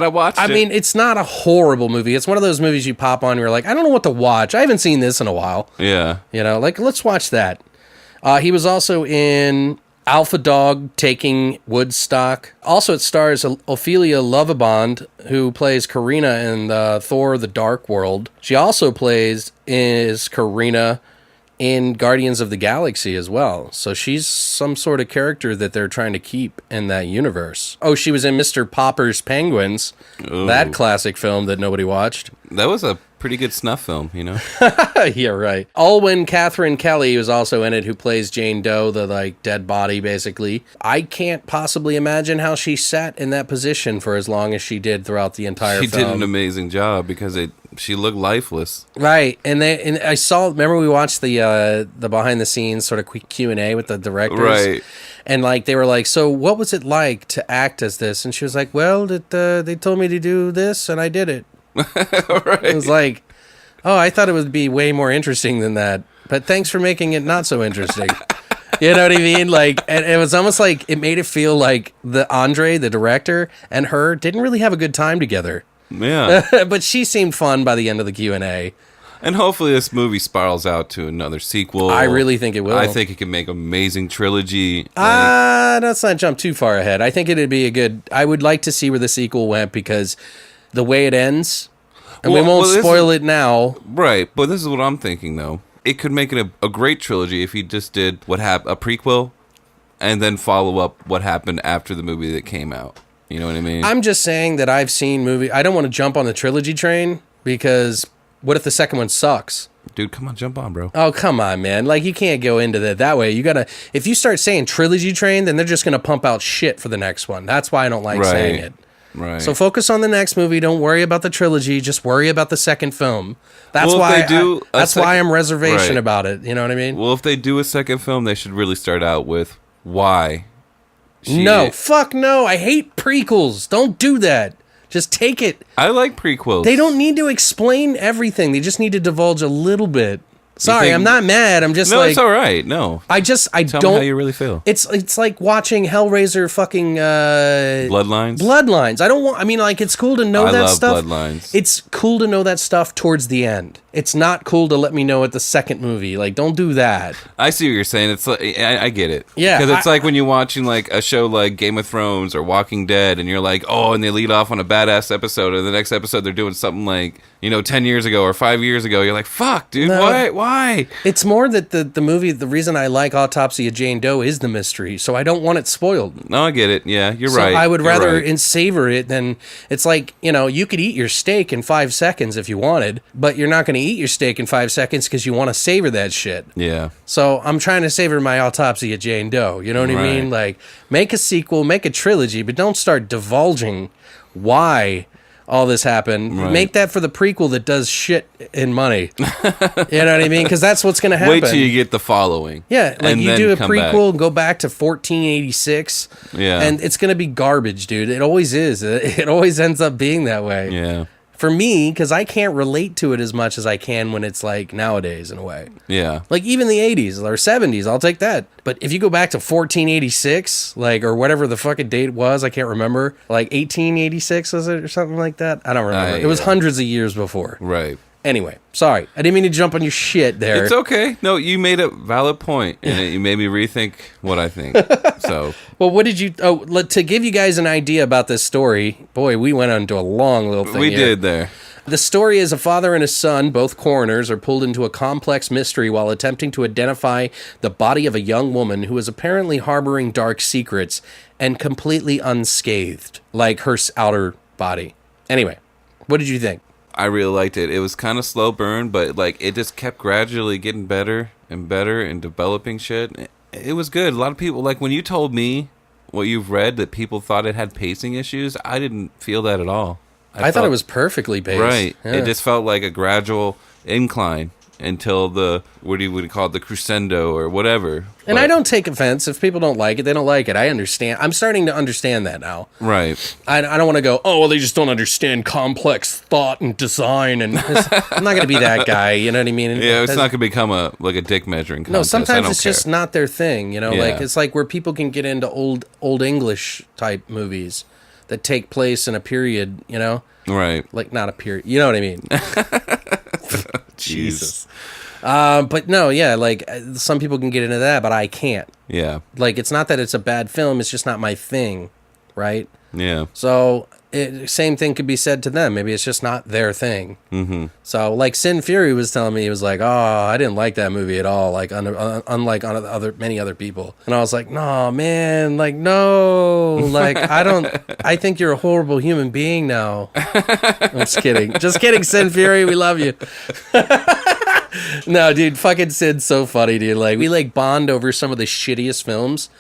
watched it. I mean, it's not a horrible movie. It's one of those movies you pop on and you're like, I don't know what to watch. I haven't seen this in a while. Yeah. You know, like, let's watch that. He was also in Alpha Dog Taking Woodstock. Also, it stars Ophelia Lovibond, who plays Karina in Thor: The Dark World. She also plays Karina in Guardians of the Galaxy as well. So she's some sort of character that they're trying to keep in that universe. Oh, she was in Mr. Popper's Penguins, that classic film that nobody watched. That was a pretty good snuff film, you know? Yeah, right. Alwyn Catherine Kelly was also in it, who plays Jane Doe, the like dead body, basically. I can't possibly imagine how she sat in that position for as long as she did throughout the entire film. She did an amazing job because she looked lifeless. Right, and I saw. Remember, we watched the behind the scenes sort of quick Q&A with the directors, right? And like they were like, "So, what was it like to act as this?" And she was like, "Well, they told me to do this, and I did it." Right. It was like, oh, I thought it would be way more interesting than that, but thanks for making it not so interesting. You know what I mean? Like, and it was almost like it made it feel like Andre, the director, and her didn't really have a good time together. Yeah. But she seemed fun by the end of the Q&A. And hopefully this movie spirals out to another sequel. I really think it will. I think it can make an amazing trilogy. Let's not jump too far ahead. I think it'd be a good... I would like to see where the sequel went, because the way it ends... And we won't spoil it now. Right, but this is what I'm thinking, though. It could make it a great trilogy if he just did a prequel, and then follow up what happened after the movie that came out. You know what I mean? I'm just saying that I've seen movie. I don't want to jump on the trilogy train, because what if the second one sucks? Dude, come on, jump on, bro. Oh, come on, man. Like, you can't go into that way. You gotta... If you start saying trilogy train, then they're just gonna pump out shit for the next one. That's why I don't like saying it. Right. So focus on the next movie. Don't worry about the trilogy. Just worry about the second film. That's why I'm reservation about it. You know what I mean? Well, if they do a second film, they should really start out with why. Fuck no. I hate prequels. Don't do that. Just take it. I like prequels. They don't need to explain everything. They just need to divulge a little bit. Sorry, I'm not mad. I'm just no, like... it's all right. No. I Tell don't... me how you really feel. It's like watching Hellraiser fucking... Bloodlines? Bloodlines. I don't want... I mean, like, it's cool to know that stuff. I love Bloodlines. It's cool to know that stuff towards the end. It's not cool to let me know at the second movie. Like, don't do that. I see what you're saying. It's like, I get it. Yeah. Because it's like when you're watching like a show like Game of Thrones or Walking Dead and you're like, oh, and they lead off on a badass episode and the next episode they're doing something like, 10 years ago or 5 years ago. You're like, fuck, dude, No. why? It's more that the movie, the reason I like Autopsy of Jane Doe is the mystery, so I don't want it spoiled. No, I get it. Yeah, you're So right. I would You're rather right. savor it than... It's like, you could eat your steak in 5 seconds if you wanted, but you're not going to eat your steak in 5 seconds because you want to savor that shit. Yeah. So I'm trying to savor my Autopsy of Jane Doe. You know what I Right. mean? Like, make a sequel, make a trilogy, but don't start divulging why all this happened. Right. Make that for the prequel that does shit in money. You know what I mean? Because that's what's going to happen. Wait till you get the following. Yeah, like and you then do a come prequel and go back to 1486. Yeah. And it's going to be garbage, dude. It always is. It always ends up being that way. Yeah. For me, because I can't relate to it as much as I can when it's like nowadays in a way. Yeah. Like even the 80s or 70s, I'll take that. But if you go back to 1486, like, or whatever the fucking date was, I can't remember. Like 1886 was it or something like that? I don't remember. It was hundreds of years before. Right. Anyway, sorry. I didn't mean to jump on your shit there. It's okay. No, you made a valid point, and you made me rethink what I think. So, Well, what did you... Oh, to give you guys an idea about this story, boy, we went on to a long little thing we here. did there. The story is a father and a son, both coroners, are pulled into a complex mystery while attempting to identify the body of a young woman who is apparently harboring dark secrets and completely unscathed, like her outer body. Anyway, what did you think? I really liked it. It was kind of slow burn, but like it just kept gradually getting better and better and developing shit. It was good. A lot of people, like when you told me what you've read, that people thought it had pacing issues, I didn't feel that at all. I thought it was perfectly paced. Right. Yeah. It just felt like a gradual incline until the, what do you call it, the crescendo or whatever. And I don't take offense. If people don't like it, they don't like it. I understand. I'm starting to understand that now. Right. I don't want to go, oh, well, they just don't understand complex thought and design. And I'm not going to be that guy. You know what I mean? Yeah, it's not going to become a dick measuring contest. No, I sometimes don't it's care. just not their thing. You know, Yeah. like it's like where people can get into old English type movies that take place in a period, you know? Right. Like not a period. You know what I mean? Jesus. But no, yeah, like some people can get into that, but I can't. Yeah. Like it's not that it's a bad film, it's just not my thing, right? Yeah. So same thing could be said to them. Maybe it's just not their thing. Mm-hmm. So like Sin Fury was telling me, he was like, "Oh, I didn't like that movie at all. Like unlike many other people." And I was like, "No, man, like no, like I don't. I think you're a horrible human being now." I'm just kidding, Sin Fury. We love you. No, dude, fucking Sid's so funny, dude. Like we like bond over some of the shittiest films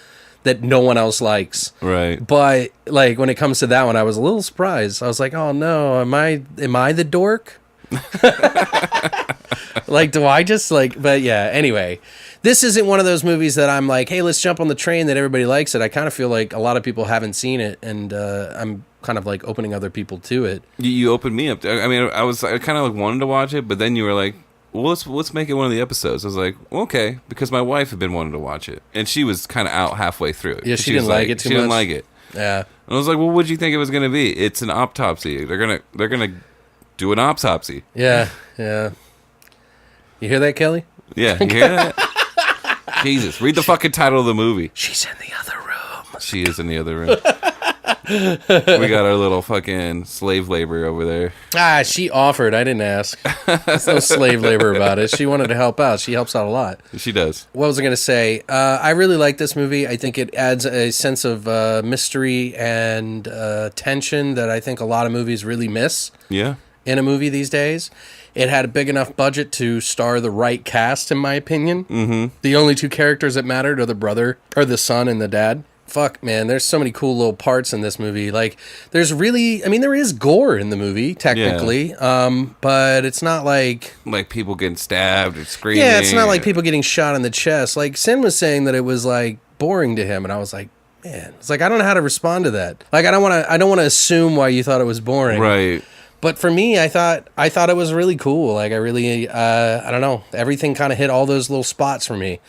that no one else likes. Right. But like when it comes to that one, I was a little surprised. I was like, "Oh no, am I the dork?" Like, do I just like? But yeah. Anyway, this isn't one of those movies that I'm like, "Hey, let's jump on the train that everybody likes it." I kind of feel like a lot of people haven't seen it, and I'm kind of like opening other people to it. You opened me up. I mean, I kind of like wanted to watch it, but then you were like, well, let's make it one of the episodes. I was like, well, okay, because my wife had been wanting to watch it, and she was kind of out halfway through it. Yeah, she didn't was like it too She didn't much? like it. Yeah. And I was like, well, what do you think it was going to be? It's an autopsy. They're gonna do an autopsy. Yeah. Yeah. You hear that, Kelly? Yeah, you hear that? Jesus, read the fucking title of the movie. She's in the other room. She is in the other room. We got our little fucking slave labor over there. Ah, she offered. I didn't ask. There's no slave labor about it. She wanted to help out. She helps out a lot. She does. What was I going to say? I really like this movie. I think it adds a sense of mystery and tension that I think a lot of movies really miss Yeah. in a movie these days. It had a big enough budget to star the right cast, in my opinion. Mm-hmm. The only two characters that mattered are the brother, or the son and the dad. Fuck, man, there's so many cool little parts in this movie. Like, there's really, I mean, there is gore in the movie, technically, but it's not like... Like people getting stabbed or screaming. Yeah, it's not like people getting shot in the chest. Like, Sin was saying that it was, like, boring to him, and I was like, man, it's like, I don't know how to respond to that. Like, I don't want to assume why you thought it was boring. Right. But for me, I thought it was really cool. Like I really, I don't know, everything kind of hit all those little spots for me.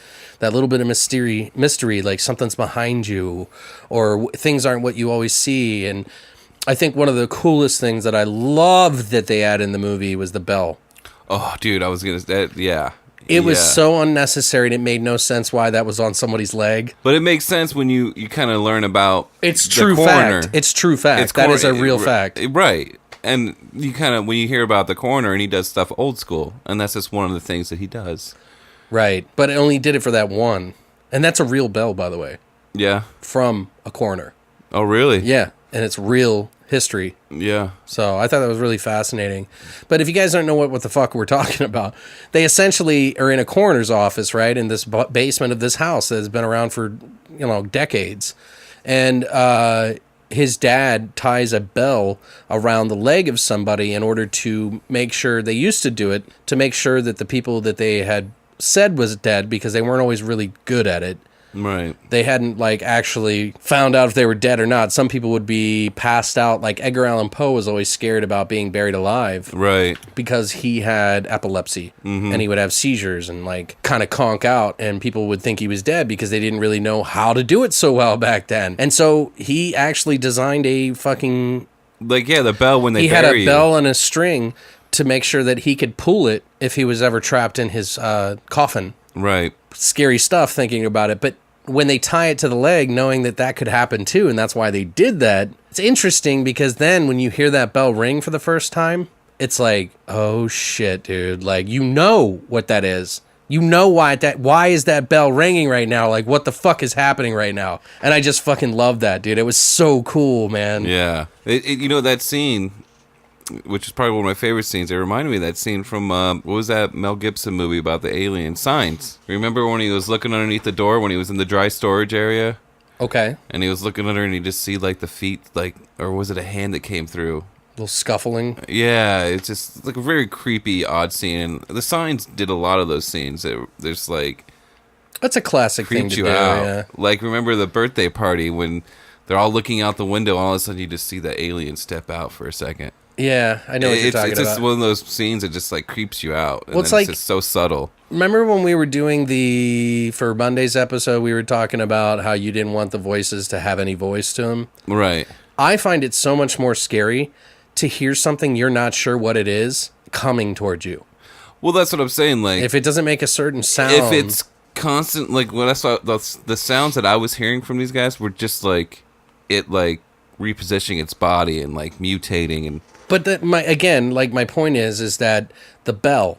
That little bit of mystery, like something's behind you, or things aren't what you always see. And I think one of the coolest things that I loved that they had in the movie was the bell. Oh, dude, I was gonna. Yeah. It was so unnecessary, and it made no sense why that was on somebody's leg. But it makes sense when you kind of learn about it's the true coroner. fact. It's true fact. That is a real fact. Right. And you kind of, when you hear about the coroner and he does stuff old school, and that's just one of the things that he does. Right. But it only did it for that one. And that's a real bell, by the way. Yeah. From a coroner. Oh, really? Yeah. And it's real history. Yeah. So I thought that was really fascinating. But if you guys don't know what the fuck we're talking about, they essentially are in a coroner's office, right? In this basement of this house that has been around for, decades. And his dad ties a bell around the leg of somebody in order to make sure, they used to do it, to make sure that the people that they had said was dead, because they weren't always really good at it. Right. They hadn't actually found out if they were dead or not. Some people would be passed out. Like Edgar Allan Poe was always scared about being buried alive. Right. Because he had epilepsy and he would have seizures and kind of conk out, and people would think he was dead because they didn't really know how to do it so well back then. And so he actually designed a fucking the bell when they he bury had a you. bell and a string to make sure that he could pull it if he was ever trapped in his coffin. Right. Scary stuff thinking about it, but when they tie it to the leg, knowing that could happen too, and that's why they did that, it's interesting because then when you hear that bell ring for the first time, it's like, oh shit, dude, what that is. Why is that bell ringing right now? What the fuck is happening right now? And I just fucking love that, dude. It was so cool, man. Yeah. That scene, which is probably one of my favorite scenes. It reminded me of that scene from, what was that Mel Gibson movie about the alien? Signs. Remember when he was looking underneath the door when he was in the dry storage area? Okay. And he was looking under and he just see the feet, or was it a hand that came through? A little scuffling. Yeah, it's just a very creepy, odd scene. And the Signs did a lot of those scenes. There's That's a classic thing to do, yeah. Remember the birthday party when they're all looking out the window and all of a sudden you just see the alien step out for a second. Yeah, I know what you're talking about. It's just one of those scenes that just creeps you out. And it's just so subtle. Remember when we were doing for Monday's episode, we were talking about how you didn't want the voices to have any voice to them? Right. I find it so much more scary to hear something you're not sure what it is coming towards you. Well, that's what I'm saying. If it doesn't make a certain sound. If it's constant, when I saw the sounds that I was hearing from these guys were just repositioning its body and mutating and. But my point is that the bell,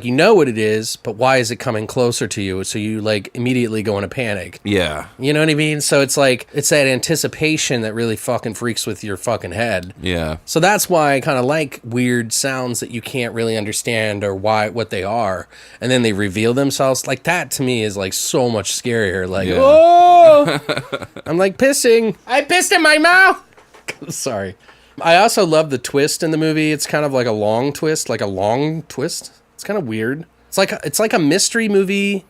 you know what it is, but why is it coming closer to you? So you immediately go into panic. Yeah. You know what I mean? So it's it's that anticipation that really fucking freaks with your fucking head. Yeah. So that's why I kind of like weird sounds that you can't really understand or what they are. And then they reveal themselves. That to me is so much scarier. Oh, I'm pissing. I pissed in my mouth. Sorry. I also love the twist in the movie. It's kind of a long twist, It's kind of weird. It's like a mystery movie,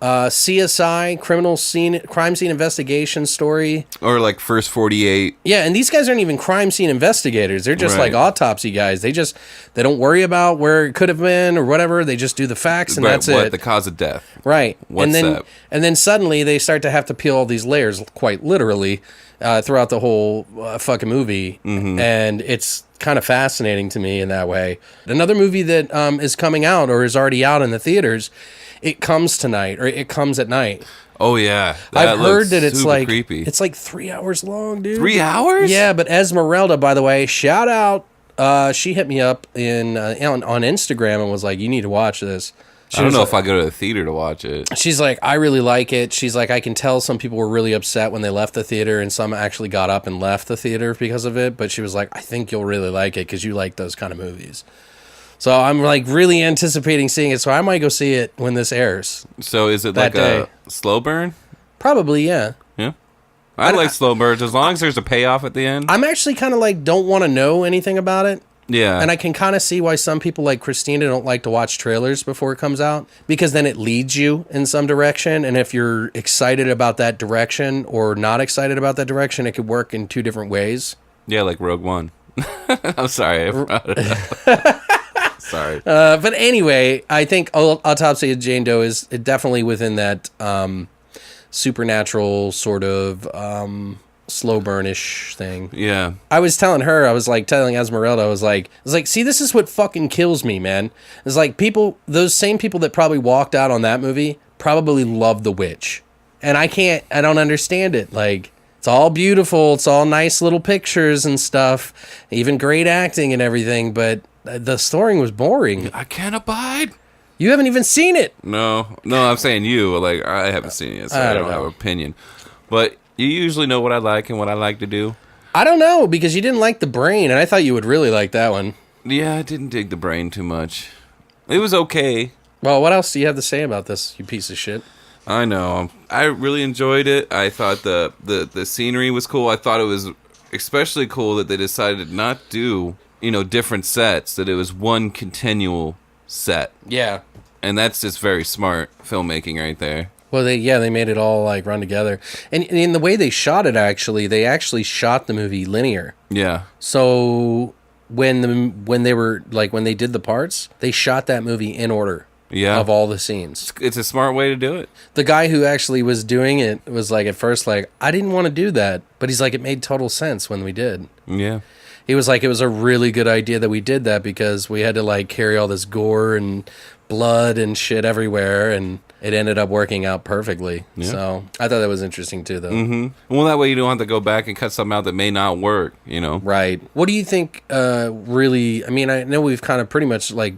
CSI, crime scene investigation story. Or First 48. Yeah, and these guys aren't even crime scene investigators. They're just Right. autopsy guys. They don't worry about where it could have been or whatever. They just do the facts and that's it. The cause of death. Right. What's that? And then suddenly they start to have to peel all these layers, quite literally, throughout the whole fucking movie. Mm-hmm. And it's kind of fascinating to me in that way. Another movie that is coming out or is already out in the theaters, It Comes Tonight, or It Comes at Night. Oh, yeah. I've heard that it's creepy. It's 3 hours long, dude. 3 hours? Yeah, but Esmeralda, by the way, shout out. She hit me up on Instagram and was like, you need to watch this. I don't know if I go to the theater to watch it. She's like, I really like it. She's like, I can tell some people were really upset when they left the theater, and some actually got up and left the theater because of it. But she was like, I think you'll really like it because you like those kind of movies. So I'm really anticipating seeing it. So I might go see it when this airs. So is it a slow burn? Probably, yeah. Yeah. I like slow burns as long as there's a payoff at the end. I'm actually kind of don't want to know anything about it. Yeah. And I can kind of see why some people like Christina don't like to watch trailers before it comes out, because then it leads you in some direction. And if you're excited about that direction or not excited about that direction, it could work in two different ways. Yeah, like Rogue One. I'm sorry. I brought it up. Sorry. But anyway, I think Autopsy of Jane Doe is definitely within that supernatural sort of slow burnish thing. Yeah. I was telling her, I was like telling Esmeralda, I was like, see, this is what fucking kills me, man. It's like those same people that probably walked out on that movie probably love The Witch. And I don't understand it. Like, it's all beautiful. It's all nice little pictures and stuff, even great acting and everything. But the story was boring. I can't abide. You haven't even seen it. No, I'm saying you. Like, I haven't seen it, so I don't have an opinion. But you usually know what I like and what I like to do. I don't know, because you didn't like The Brain, and I thought you would really like that one. Yeah, I didn't dig The Brain too much. It was okay. Well, what else do you have to say about this, you piece of shit? I know. I really enjoyed it. I thought the scenery was cool. I thought it was especially cool that they decided not do, different sets, that it was one continual set. Yeah. And that's just very smart filmmaking right there. Well, they made it all like run together. And in the way they shot it, they actually shot the movie linear. Yeah. So when they did the parts, they shot that movie in order. Yeah. Of all the scenes. It's a smart way to do it. The guy who actually was doing it was like, at first, like, I didn't want to do that. But he's like, it made total sense when we did. Yeah. He was like, it was a really good idea that we did that because we had to like carry all this gore and blood and shit everywhere, and it ended up working out perfectly. Yeah. So I thought that was interesting too, though. Mm-hmm. Well, that way you don't have to go back and cut something out that may not work, Right. What do you think really, I mean, I know we've kind of pretty much like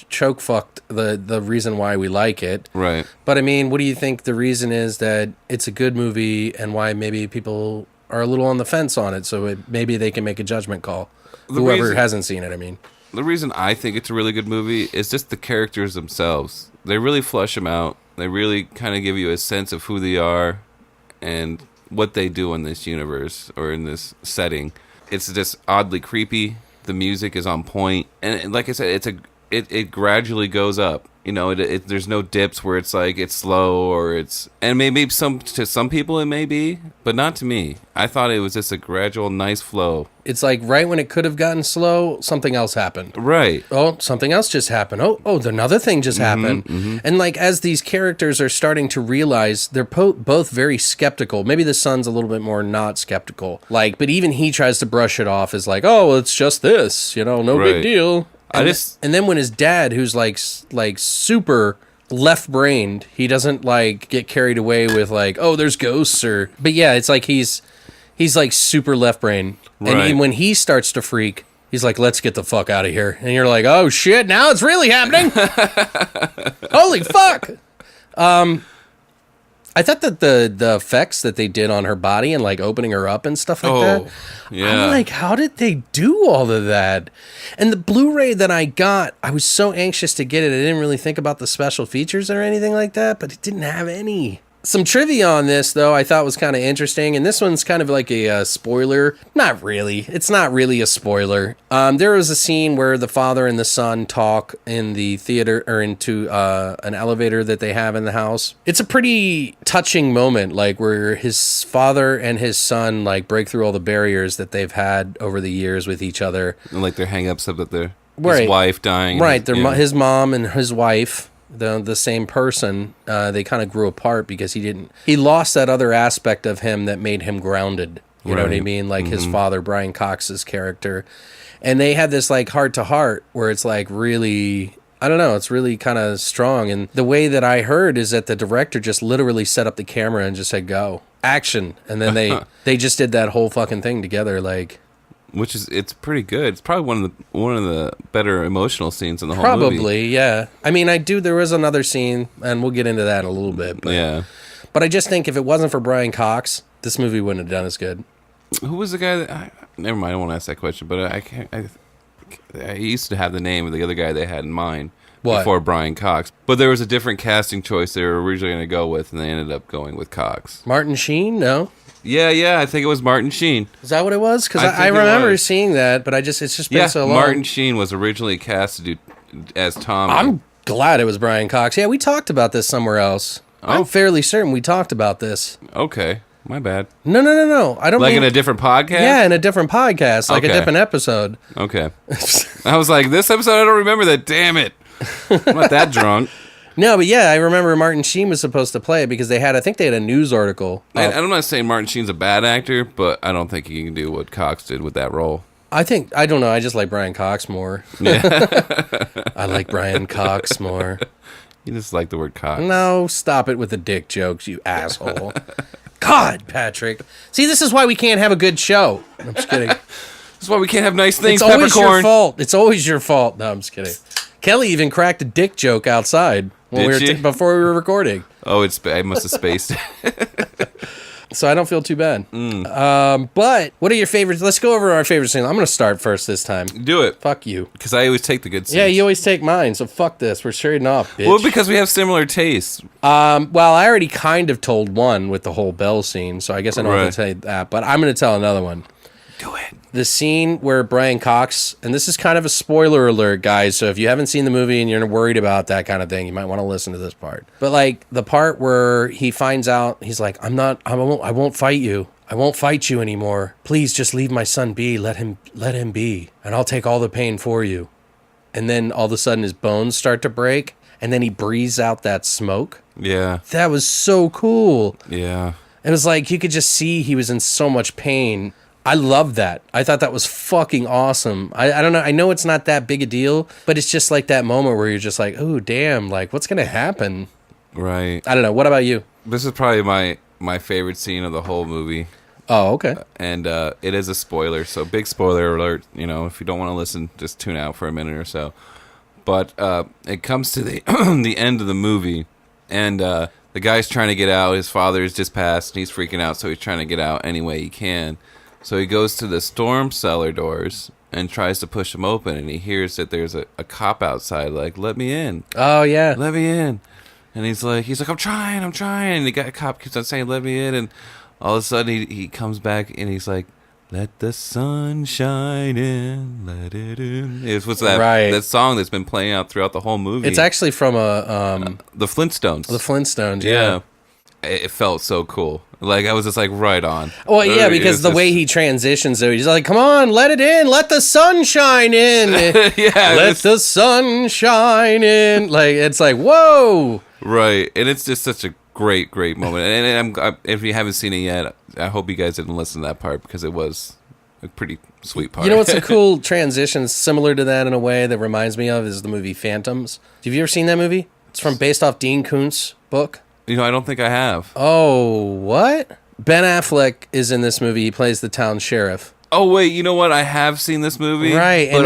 choke fucked the reason why we like it. Right. But I mean, what do you think the reason is that it's a good movie and why maybe people are a little on the fence on it, so maybe they can make a judgment call? Whoever hasn't seen it, I mean. The reason I think it's a really good movie is just the characters themselves. They really flesh them out. They really kind of give you a sense of who they are and what they do in this universe or in this setting. It's just oddly creepy. The music is on point. And like I said, it gradually goes up. There's no dips where it's like it's slow or it's, and maybe to some people it may be, but not to me. I thought it was just a gradual, nice flow. It's like right when it could have gotten slow, something else happened. Right. Oh, something else just happened. Oh, another thing just happened. Mm-hmm. And like as these characters are starting to realize, they're both very skeptical. Maybe the son's a little bit more not skeptical. Like, but even he tries to brush it off as like, oh, it's just this, no right. big deal. And then when his dad, who's like super left-brained, he doesn't like get carried away with like, oh, there's ghosts but yeah, it's like he's like super left-brained. Right. And when he starts to freak, he's like, let's get the fuck out of here. And you're like, oh shit, now it's really happening. Holy fuck. I thought that the effects that they did on her body and like opening her up and stuff like that. Yeah. I'm like, how did they do all of that? And the Blu-ray that I got, I was so anxious to get it. I didn't really think about the special features or anything like that, but it didn't have any. Some trivia on this, though, I thought was kind of interesting, and this one's kind of like a spoiler. Not really. It's not really a spoiler. There was a scene where the father and the son talk in the theater, or into an elevator that they have in the house. It's a pretty touching moment, like where his father and his son like break through all the barriers that they've had over the years with each other. And like their hang-ups of that his wife dying. Right, his mom and his wife. The same person, they kind of grew apart because he lost that other aspect of him that made him grounded. You know what I mean? Like his father, Brian Cox's character. And they had this like heart to heart where it's like really, I don't know, it's really kind of strong. And the way that I heard is that the director just literally set up the camera and just said, go, action. And then they just did that whole fucking thing together. Like, which is, it's pretty good. It's probably one of the better emotional scenes in the whole movie. Probably, yeah. I mean, there was another scene, and we'll get into that in a little bit. But, yeah. But I just think if it wasn't for Brian Cox, this movie wouldn't have done as good. Who was the guy that... never mind, I won't ask that question, but I used to have the name of the other guy they had in mind. Before Brian Cox. But there was a different casting choice they were originally going to go with, and they ended up going with Cox. Martin Sheen? No? Yeah, I think it was Martin Sheen. Is that what it was? Because I remember seeing that, but it's just been so long. Martin Sheen was originally cast to do as Tommy. I'm glad it was Brian Cox. Yeah, we talked about this somewhere else. I'm fairly certain we talked about this. Okay. My bad. No. I don't Like mean... in a different podcast? Yeah, in a different podcast, like a Okay. different episode. Okay. I was like, this episode, I don't remember that. Damn it. I'm not that drunk. No, but yeah, I remember Martin Sheen was supposed to play it because I think they had a news article. And I'm not saying Martin Sheen's a bad actor, but I don't think he can do what Cox did with that role. I don't know, I just like Brian Cox more. Yeah. I like Brian Cox more. You just like the word Cox. No, stop it with the dick jokes, you asshole. God, Patrick. See, this is why we can't have a good show. I'm just kidding. That's why we can't have nice things, It's always your Peppercorn. fault. It's always your fault. No, I'm just kidding. Kelly even cracked a dick joke outside before we were recording. Oh, I must have spaced. So I don't feel too bad. But what are your favorites? Let's go over our favorite scenes. I'm going to start first this time. Do it. Fuck you. Because I always take the good scenes. Yeah, you always take mine, so fuck this. We're trading off, bitch. Well, because we have similar tastes. Well, I already kind of told one with the whole Belle scene, so I guess I don't have to tell you that. But I'm going to tell another one. Do it. The scene where Brian Cox, and this is kind of a spoiler alert, guys, so if you haven't seen the movie and you're worried about that kind of thing, you might want to listen to this part. But like the part where he finds out, he's like, I won't fight you. I won't fight you anymore. Please just leave my son be. Let him be. And I'll take all the pain for you. And then all of a sudden his bones start to break, and then he breathes out that smoke. Yeah. That was so cool. Yeah. It was like you could just see he was in so much pain. I love that. I thought that was fucking awesome. I don't know. I know it's not that big a deal, but it's just like that moment where you're just like, oh, damn, like what's going to happen? Right. I don't know. What about you? This is probably my favorite scene of the whole movie. Oh, okay. And it is a spoiler, so big spoiler alert. You know, if you don't want to listen, just tune out for a minute or so. But it comes to the the end of the movie, and the guy's trying to get out. His father has just passed, and he's freaking out, so he's trying to get out any way he can. So he goes to the storm cellar doors and tries to push them open, and he hears that there's a cop outside, like, let me in. Oh, yeah. Let me in. And he's like, I'm trying. And the cop keeps on saying, let me in. And all of a sudden he comes back and he's like, let the sun shine in, let it in. It's what's that? Right. That song that's been playing out throughout the whole movie. It's actually from the Flintstones. The Flintstones, yeah. It felt so cool. Like, I was just like, right on. Well, yeah, because the way he transitions, so he's like, come on, let it in, let the sun shine in. Yeah. Let the sun shine in. Like, it's like, whoa. Right. And it's just such a great moment. And if you haven't seen it yet, I hope you guys didn't listen to that part, because it was a pretty sweet part. You know what's a cool transition similar to that in a way that reminds me of is the movie Phantoms. Have you ever seen that movie? It's based off Dean Koontz' book. You know, I don't think I have. Oh, what? Ben Affleck is in this movie. He plays the town sheriff. Oh, wait, you know what? I have seen this movie. Right. But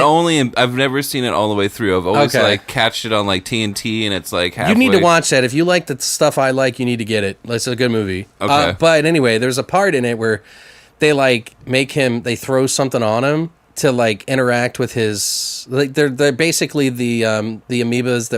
I've never seen it all the way through. I've always, catched it on, TNT, and it's, halfway. You need to watch that. If you like the stuff I like, you need to get it. It's a good movie. Okay. But anyway, there's a part in it where they, they throw something on him to, interact with his... they're basically the amoebas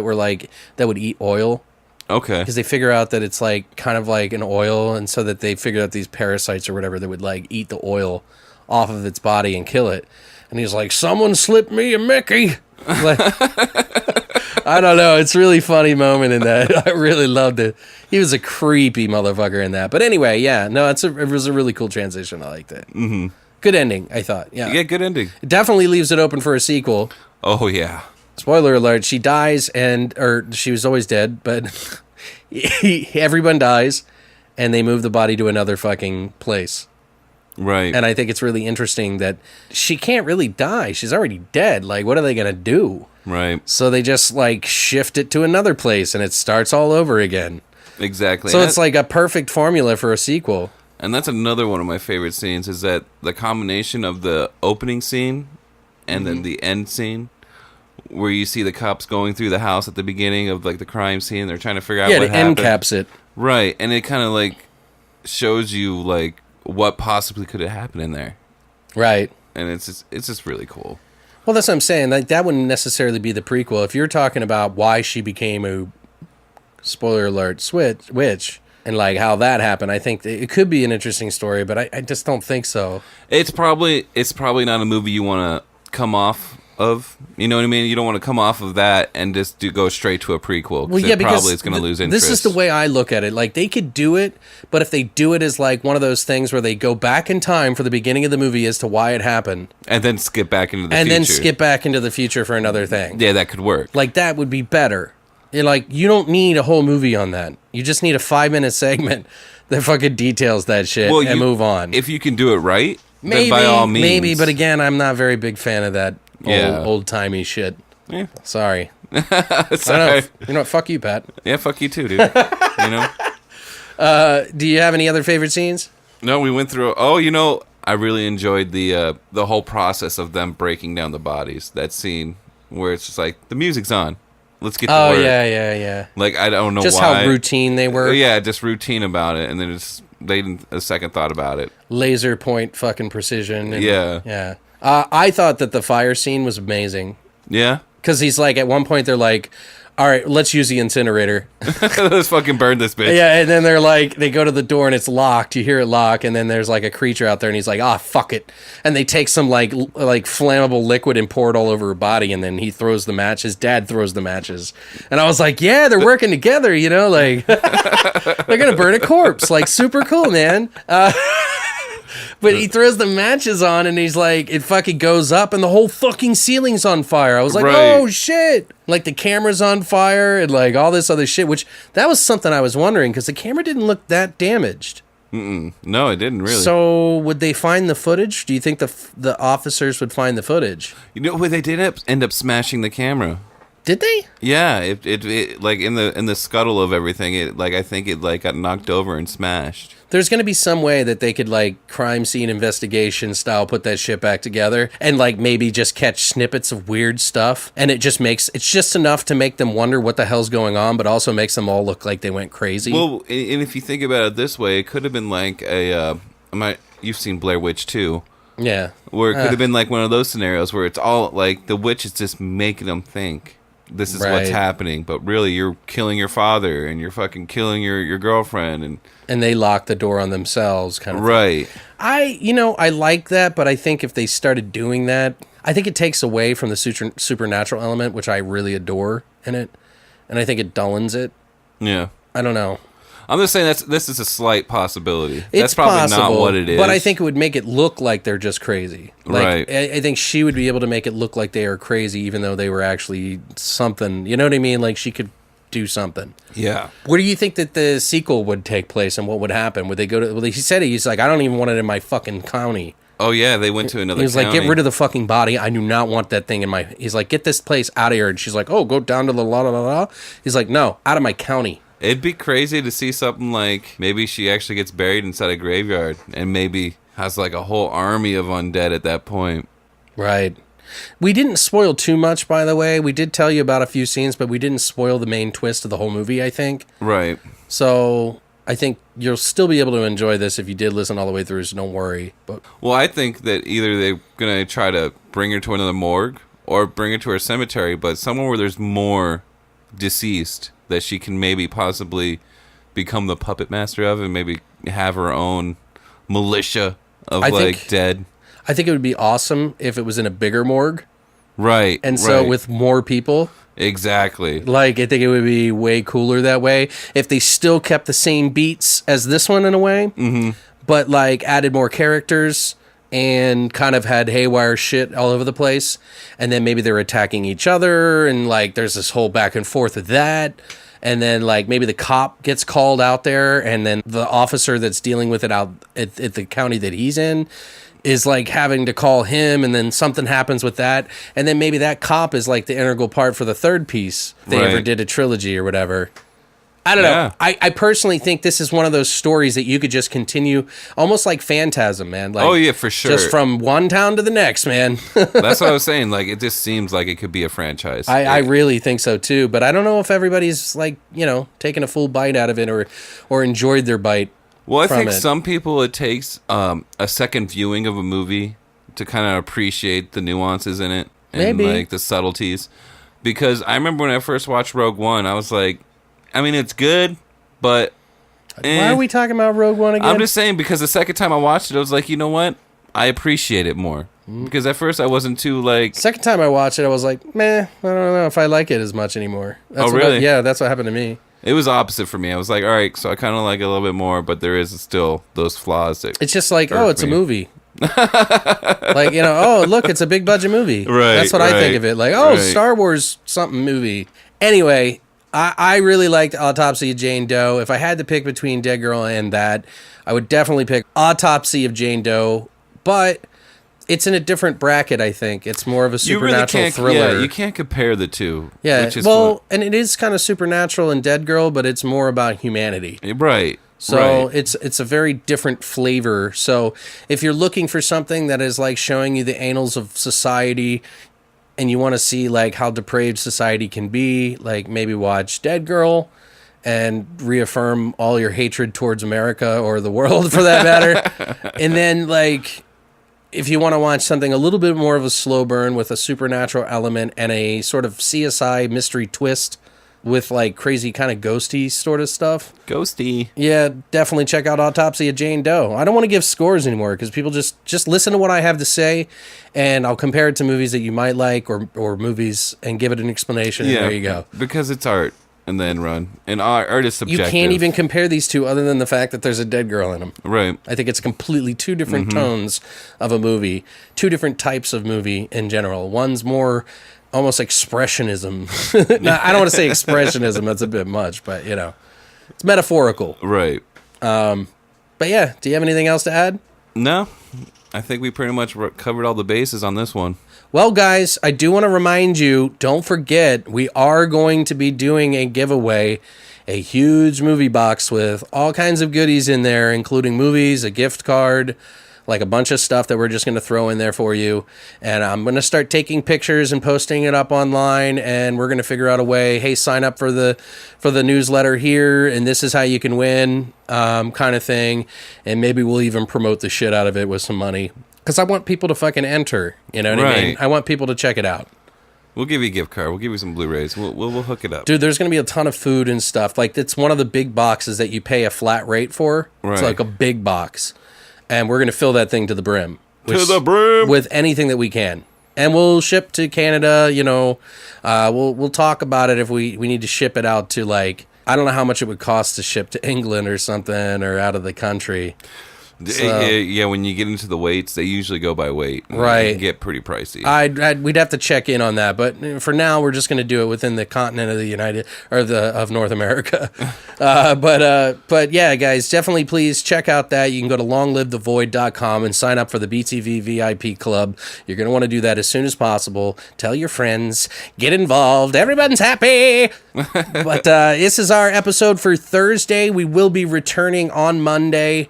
that would eat oil. Okay. Because they figure out that it's kind of like an oil, and so that they figured out these parasites or whatever that would eat the oil off of its body and kill it. And he's like, someone slipped me a Mickey. I don't know. It's a really funny moment in that. I really loved it. He was a creepy motherfucker in that. But anyway, yeah, no, it was a really cool transition. I liked it. Mm-hmm. Good ending, I thought. Yeah. Yeah, good ending. It definitely leaves it open for a sequel. Oh, yeah. Spoiler alert, she dies, or she was always dead, but everyone dies, and they move the body to another fucking place. Right. And I think it's really interesting that she can't really die. She's already dead. What are they going to do? Right. So they just, shift it to another place, and it starts all over again. Exactly. So it's a perfect formula for a sequel. And that's another one of my favorite scenes, is that the combination of the opening scene and then the end scene, where you see the cops going through the house at the beginning of the crime scene. They're trying to figure out what happened. Yeah, it end caps it. Right, and it kind of shows you what possibly could have happened in there. Right. And it's just really cool. Well, that's what I'm saying. That wouldn't necessarily be the prequel. If you're talking about why she became a, spoiler alert, witch, and how that happened, I think it could be an interesting story, but I just don't think so. It's probably not a movie you want to come off of. You know what I mean? You don't want to come off of that and just go straight to a prequel. Well, yeah, because probably it's going to lose interest. This is the way I look at it. Like, they could do it, but if they do it as like one of those things where they go back in time for the beginning of the movie as to why it happened, and then skip back into the and future. then skip back into the future for another thing. Yeah, that could work. Like, that would be better. Like, you don't need a whole movie on that. You just need a 5-minute segment that fucking details that shit and move on. If you can do it right, maybe, then by all means. Maybe, but again, I'm not a very big fan of that Yeah. old-timey shit. Yeah. Sorry. Sorry. I don't know. You know what? Fuck you, Pat. Yeah, fuck you too, dude. You know? Do you have any other favorite scenes? No, we went through. Oh, I really enjoyed the whole process of them breaking down the bodies. That scene where it's just like the music's on, let's get to work. Oh yeah. Like I don't know just why. how routine they were. Yeah, just routine about it, and then they didn't a second thought about it. Laser point fucking precision. Yeah. I thought that the fire scene was amazing Yeah. because he's like, at one point they're like, all right, let's use the incinerator. Let's fucking burn this bitch. Yeah, and then they're like, they go to the door and it's locked. You hear it lock, and then there's like a creature out there, and he's like, fuck it. And they take some like flammable liquid and pour it all over her body, and then he throws the matches. Dad throws the matches. And I was like, yeah, they're working together, like they're gonna burn a corpse. Like, super cool, man. But he throws the matches on, and he's like, it fucking goes up, and the whole fucking ceiling's on fire. I was like, Right. oh shit. Like, the camera's on fire, and like all this other shit, which that was something I was wondering, because the camera didn't look that damaged. No, it didn't really. So would they find the footage? Do you think the officers would find the footage? They did end up smashing the camera. Did they? Yeah, it like in the scuttle of everything, I think it got knocked over and smashed. There's going to be some way that they could, like, crime scene investigation style put that shit back together and, like, maybe just catch snippets of weird stuff. And it's just enough to make them wonder what the hell's going on, but also makes them all look like they went crazy. Well, and if you think about it this way, it could have been like you've seen Blair Witch 2. Yeah. Where it could have been like one of those scenarios where it's all like the witch is just making them think this is what's happening, but really you're killing your father and you're fucking killing your girlfriend and they lock the door on themselves, kind of right thing. I like that, but I think if they started doing that, I think it takes away from the supernatural element, which I really adore in it, and I think it dullens it. Yeah, I don't know. I'm just saying this is a slight possibility. It's that's probably possible, not what it is. But I think it would make it look like they're just crazy. Like, right. I think she would be able to make it look like they are crazy, even though they were actually something. You know what I mean? Like, she could do something. Yeah. Where do you think that the sequel would take place, and what would happen? Would they go to? Well, he said he's like, I don't even want it in my fucking county. Oh yeah, they went to another. He was county. like, get rid of the fucking body. I do not want that thing in my. He's like, get this place out of here. And she's like, oh, go down to the la la la la. He's like, no, out of my county. It'd be crazy to see something like maybe she actually gets buried inside a graveyard and maybe has like a whole army of undead at that point. Right. We didn't spoil too much, by the way. We did tell you about a few scenes, but we didn't spoil the main twist of the whole movie, I think. Right. So I think you'll still be able to enjoy this if you did listen all the way through, so don't worry. But well, I think that either they're going to try to bring her to another morgue or bring her to her cemetery, but somewhere where there's more deceased that she can maybe possibly become the puppet master of and maybe have her own militia of dead. I think it would be awesome if it was in a bigger morgue. Right. And so with more people. Exactly. Like, I think it would be way cooler that way. If they still kept the same beats as this one in a way, but like added more characters and kind of had haywire shit all over the place, and then maybe they're attacking each other, and like there's this whole back and forth of that, and then like maybe the cop gets called out there, and then the officer that's dealing with it out at the county that he's in is like having to call him, and then something happens with that, and then maybe that cop is like the integral part for the third piece if they ever did a trilogy or whatever. I don't know. I personally think this is one of those stories that you could just continue, almost like Phantasm, man. Like, oh, yeah, for sure. Just from one town to the next, man. That's what I was saying. Like, it just seems like it could be a franchise. I really think so, too. But I don't know if everybody's, like, taking a full bite out of it or enjoyed their bite. Well, I think some people, it takes a second viewing of a movie to kind of appreciate the nuances in it and, like, the subtleties. Because I remember when I first watched Rogue One, I was like, I mean, it's good, but... Why are we talking about Rogue One again? I'm just saying, because the second time I watched it, I was like, you know what? I appreciate it more. Because at first I wasn't too like... Second time I watched it, I was like, meh, I don't know if I like it as much anymore. That's really? Yeah, that's what happened to me. It was opposite for me. I was like, all right, so I kind of like it a little bit more, but there is still those flaws. It's just like, oh, it's a movie. Like, oh, look, it's a big budget movie. Right. That's what I think of it. Like, oh, right. Star Wars something movie. Anyway, I really liked Autopsy of Jane Doe. If I had to pick between Dead Girl and that, I would definitely pick Autopsy of Jane Doe. But it's in a different bracket, I think. It's more of a supernatural thriller. Yeah, you can't compare the two. Yeah, which is and it is kind of supernatural in Dead Girl, but it's more about humanity. Right. So it's a very different flavor. So if you're looking for something that is like showing you the annals of society and you want to see like how depraved society can be, like maybe watch Dead Girl and reaffirm all your hatred towards America or the world for that matter. And then like... if you want to watch something a little bit more of a slow burn with a supernatural element and a sort of CSI mystery twist with like crazy kind of ghosty sort of stuff. Ghosty. Yeah, definitely check out Autopsy of Jane Doe. I don't want to give scores anymore because people just listen to what I have to say and I'll compare it to movies that you might like or movies and give it an explanation. Yeah, and there you go. Because it's art. And then run. And art is subjective. You can't even compare these two other than the fact that there's a dead girl in them. Right. I think it's completely two different tones of a movie, two different types of movie in general. One's more almost expressionism. Now, I don't want to say expressionism, that's a bit much, but it's metaphorical. Right. But yeah, do you have anything else to add? No. I think we pretty much covered all the bases on this one. Well, guys, I do want to remind you, don't forget, we are going to be doing a giveaway, a huge movie box with all kinds of goodies in there, including movies, a gift card, like a bunch of stuff that we're just going to throw in there for you. And I'm going to start taking pictures and posting it up online, and we're going to figure out a way, hey, sign up for the newsletter here, and this is how you can win, kind of thing. And maybe we'll even promote the shit out of it with some money. Because I want people to fucking enter, you know what I mean? I want people to check it out. We'll give you a gift card. We'll give you some Blu-rays. We'll hook it up. Dude, there's going to be a ton of food and stuff. Like, it's one of the big boxes that you pay a flat rate for. Right. It's like a big box. And we're going to fill that thing to the brim. To the brim! With anything that we can. And we'll ship to Canada, we'll talk about it if we need to ship it out to, like, I don't know how much it would cost to ship to England or something or out of the country. So, yeah, when you get into the weights, they usually go by weight. Right. It can get pretty pricey. We'd have to check in on that, but for now, we're just going to do it within the continent of of North America. But yeah, guys, definitely please check out that. You can go to longlivethevoid.com and sign up for the BTV VIP Club. You're going to want to do that as soon as possible. Tell your friends, get involved. Everyone's happy. But this is our episode for Thursday. We will be returning on Monday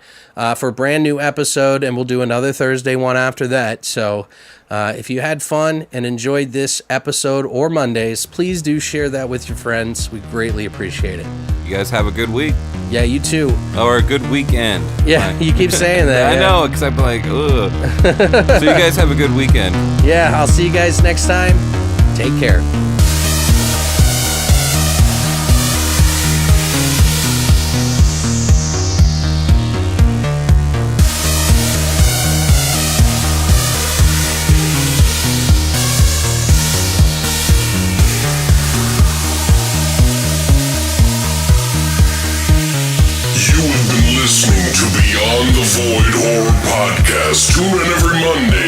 for a brand new episode, and we'll do another Thursday one after that. So if you had fun and enjoyed this episode or Mondays, please do share that with your friends. We greatly appreciate it. You guys have a good week. Yeah, you too. Or a good weekend. Yeah, you keep saying that. I know, because I'm like, ugh. So you guys have a good weekend. Yeah, I'll see you guys next time. Take care. Listening to Beyond the Void Horror Podcast. Tune in every Monday